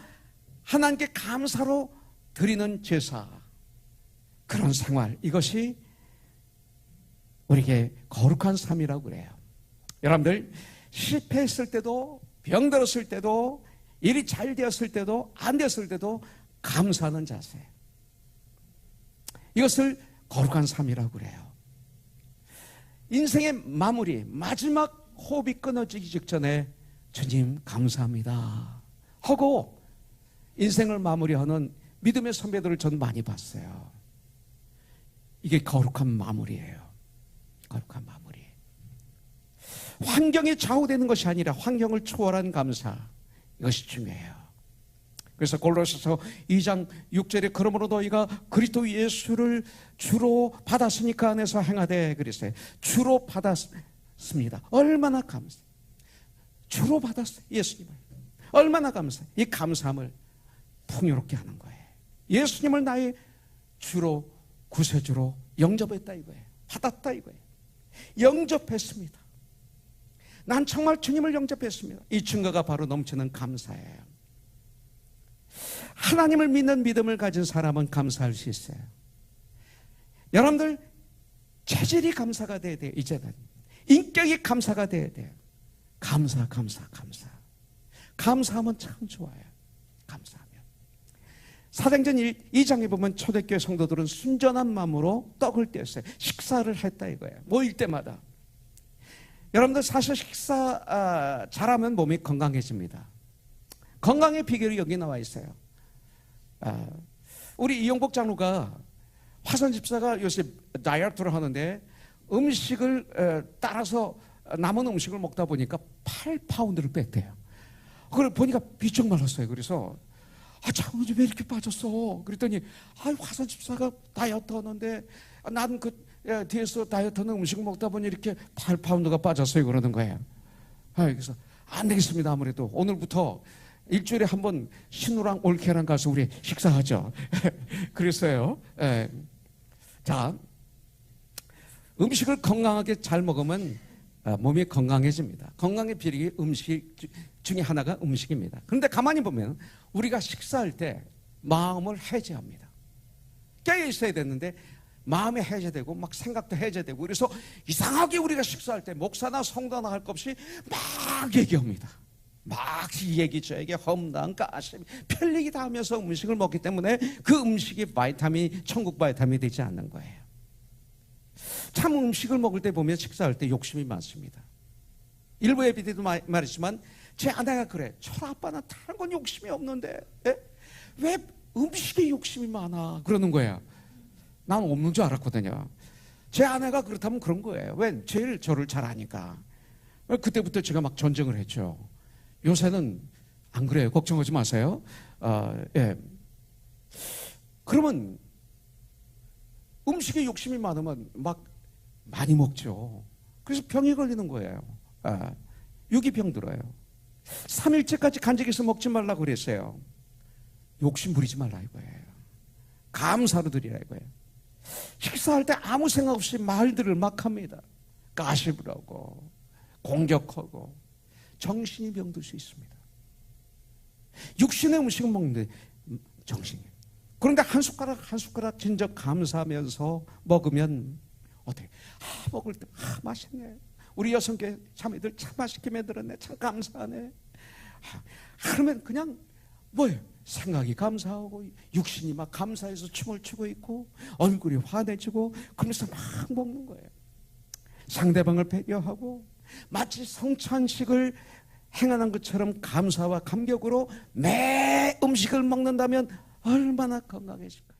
하나님께 감사로 드리는 제사, 그런 생활, 이것이 우리에게 거룩한 삶이라고 그래요. 여러분들 실패했을 때도 병들었을 때도 일이 잘 되었을 때도 안 되었을 때도 감사하는 자세, 이것을 거룩한 삶이라고 그래요. 인생의 마무리, 마지막 호흡이 끊어지기 직전에 주님 감사합니다 하고 인생을 마무리하는 믿음의 선배들을 저는 많이 봤어요. 이게 거룩한 마무리예요. 거룩한 마무리. 환경이 좌우되는 것이 아니라 환경을 초월한 감사, 이것이 중요해요. 그래서 골로새서 2장 6절에 그러므로 너희가 그리스도 예수를 주로 받았으니까 안에서 행하되 그랬어요. 주로 받았습니다. 얼마나 감사해요. 주로 받았어요. 예수님을. 얼마나 감사해요. 이 감사함을 풍요롭게 하는 거예요. 예수님을 나의 주로, 구세주로 영접했다 이거예요. 받았다 이거예요. 영접했습니다. 난 정말 주님을 영접했습니다. 이 증거가 바로 넘치는 감사예요. 하나님을 믿는 믿음을 가진 사람은 감사할 수 있어요. 여러분들 체질이 감사가 돼야 돼요. 이제는 인격이 감사가 돼야 돼요. 감사. 감사하면 참 좋아요. 감사하면. 사도행전 2장에 보면 초대교회 성도들은 순전한 마음으로 떡을 떼었어요. 식사를 했다 이거예요. 모일 때마다. 여러분들 사실 식사 잘하면 몸이 건강해집니다. 건강의 비결이 여기 나와 있어요. 우리 이용복 장로가 화선 집사가 요새 다이어트를 하는데 음식을 따라서 남은 음식을 먹다 보니까 8파운드를 뺐대요. 그걸 보니까 비쩍 말랐어요. 그래서 장로님 왜 이렇게 빠졌어? 그랬더니 화선 집사가 다이어트 하는데 난 그 뒤에서 다이어트 하는 음식을 먹다 보니 이렇게 8파운드가 빠졌어요. 그러는 거예요. 그래서 안 되겠습니다. 아무래도 오늘부터 일주일에 한 번 신우랑 올케랑 가서 우리 식사하죠. 그랬어요. 자, 음식을 건강하게 잘 먹으면 몸이 건강해집니다. 건강의 비결이 음식 중에 하나가 음식입니다. 그런데 가만히 보면 우리가 식사할 때 마음을 해제합니다. 깨어 있어야 되는데 마음이 해제되고 막 생각도 해제되고 그래서 이상하게 우리가 식사할 때 목사나 성도나 할 것 없이 막 얘기합니다. 막 이 얘기 저 얘기 험담 가심 별 얘기 다 하면서 음식을 먹기 때문에 그 음식이 바이타민 천국 바이타민이 되지 않는 거예요. 참 음식을 먹을 때 보면 식사할 때 욕심이 많습니다. 일부 예비들도 말했지만 제 아내가 그래. 철 아빠는 다른 건 욕심이 없는데 왜 음식에 욕심이 많아 그러는 거예요. 난 없는 줄 알았거든요. 제 아내가 그렇다면 그런 거예요. 왜? 제일 저를 잘 아니까. 그때부터 제가 막 전쟁을 했죠. 요새는 안 그래요. 걱정하지 마세요. 그러면 음식에 욕심이 많으면 막 많이 먹죠. 그래서 병이 걸리는 거예요. 유기병 들어요. 3일째까지 간직해서 먹지 말라고 그랬어요. 욕심 부리지 말라 이거예요. 감사로 드리라 이거예요. 식사할 때 아무 생각 없이 말들을 막 합니다. 가십을 하고 공격하고 정신이 병들 수 있습니다. 육신의 음식은 먹는데 정신이. 그런데 한 숟가락 한 숟가락 진정 감사하면서 먹으면 어떻게? 먹을 때 맛있네. 우리 여성계 자매들 참 맛있게 만들었네. 참 감사하네. 그러면 그냥 뭐예요? 생각이 감사하고 육신이 막 감사해서 춤을 추고 있고 얼굴이 환해지고 그러면서 막 먹는 거예요. 상대방을 배려하고 마치 성찬식을 행하는 것처럼 감사와 감격으로 매 음식을 먹는다면 얼마나 건강해질까.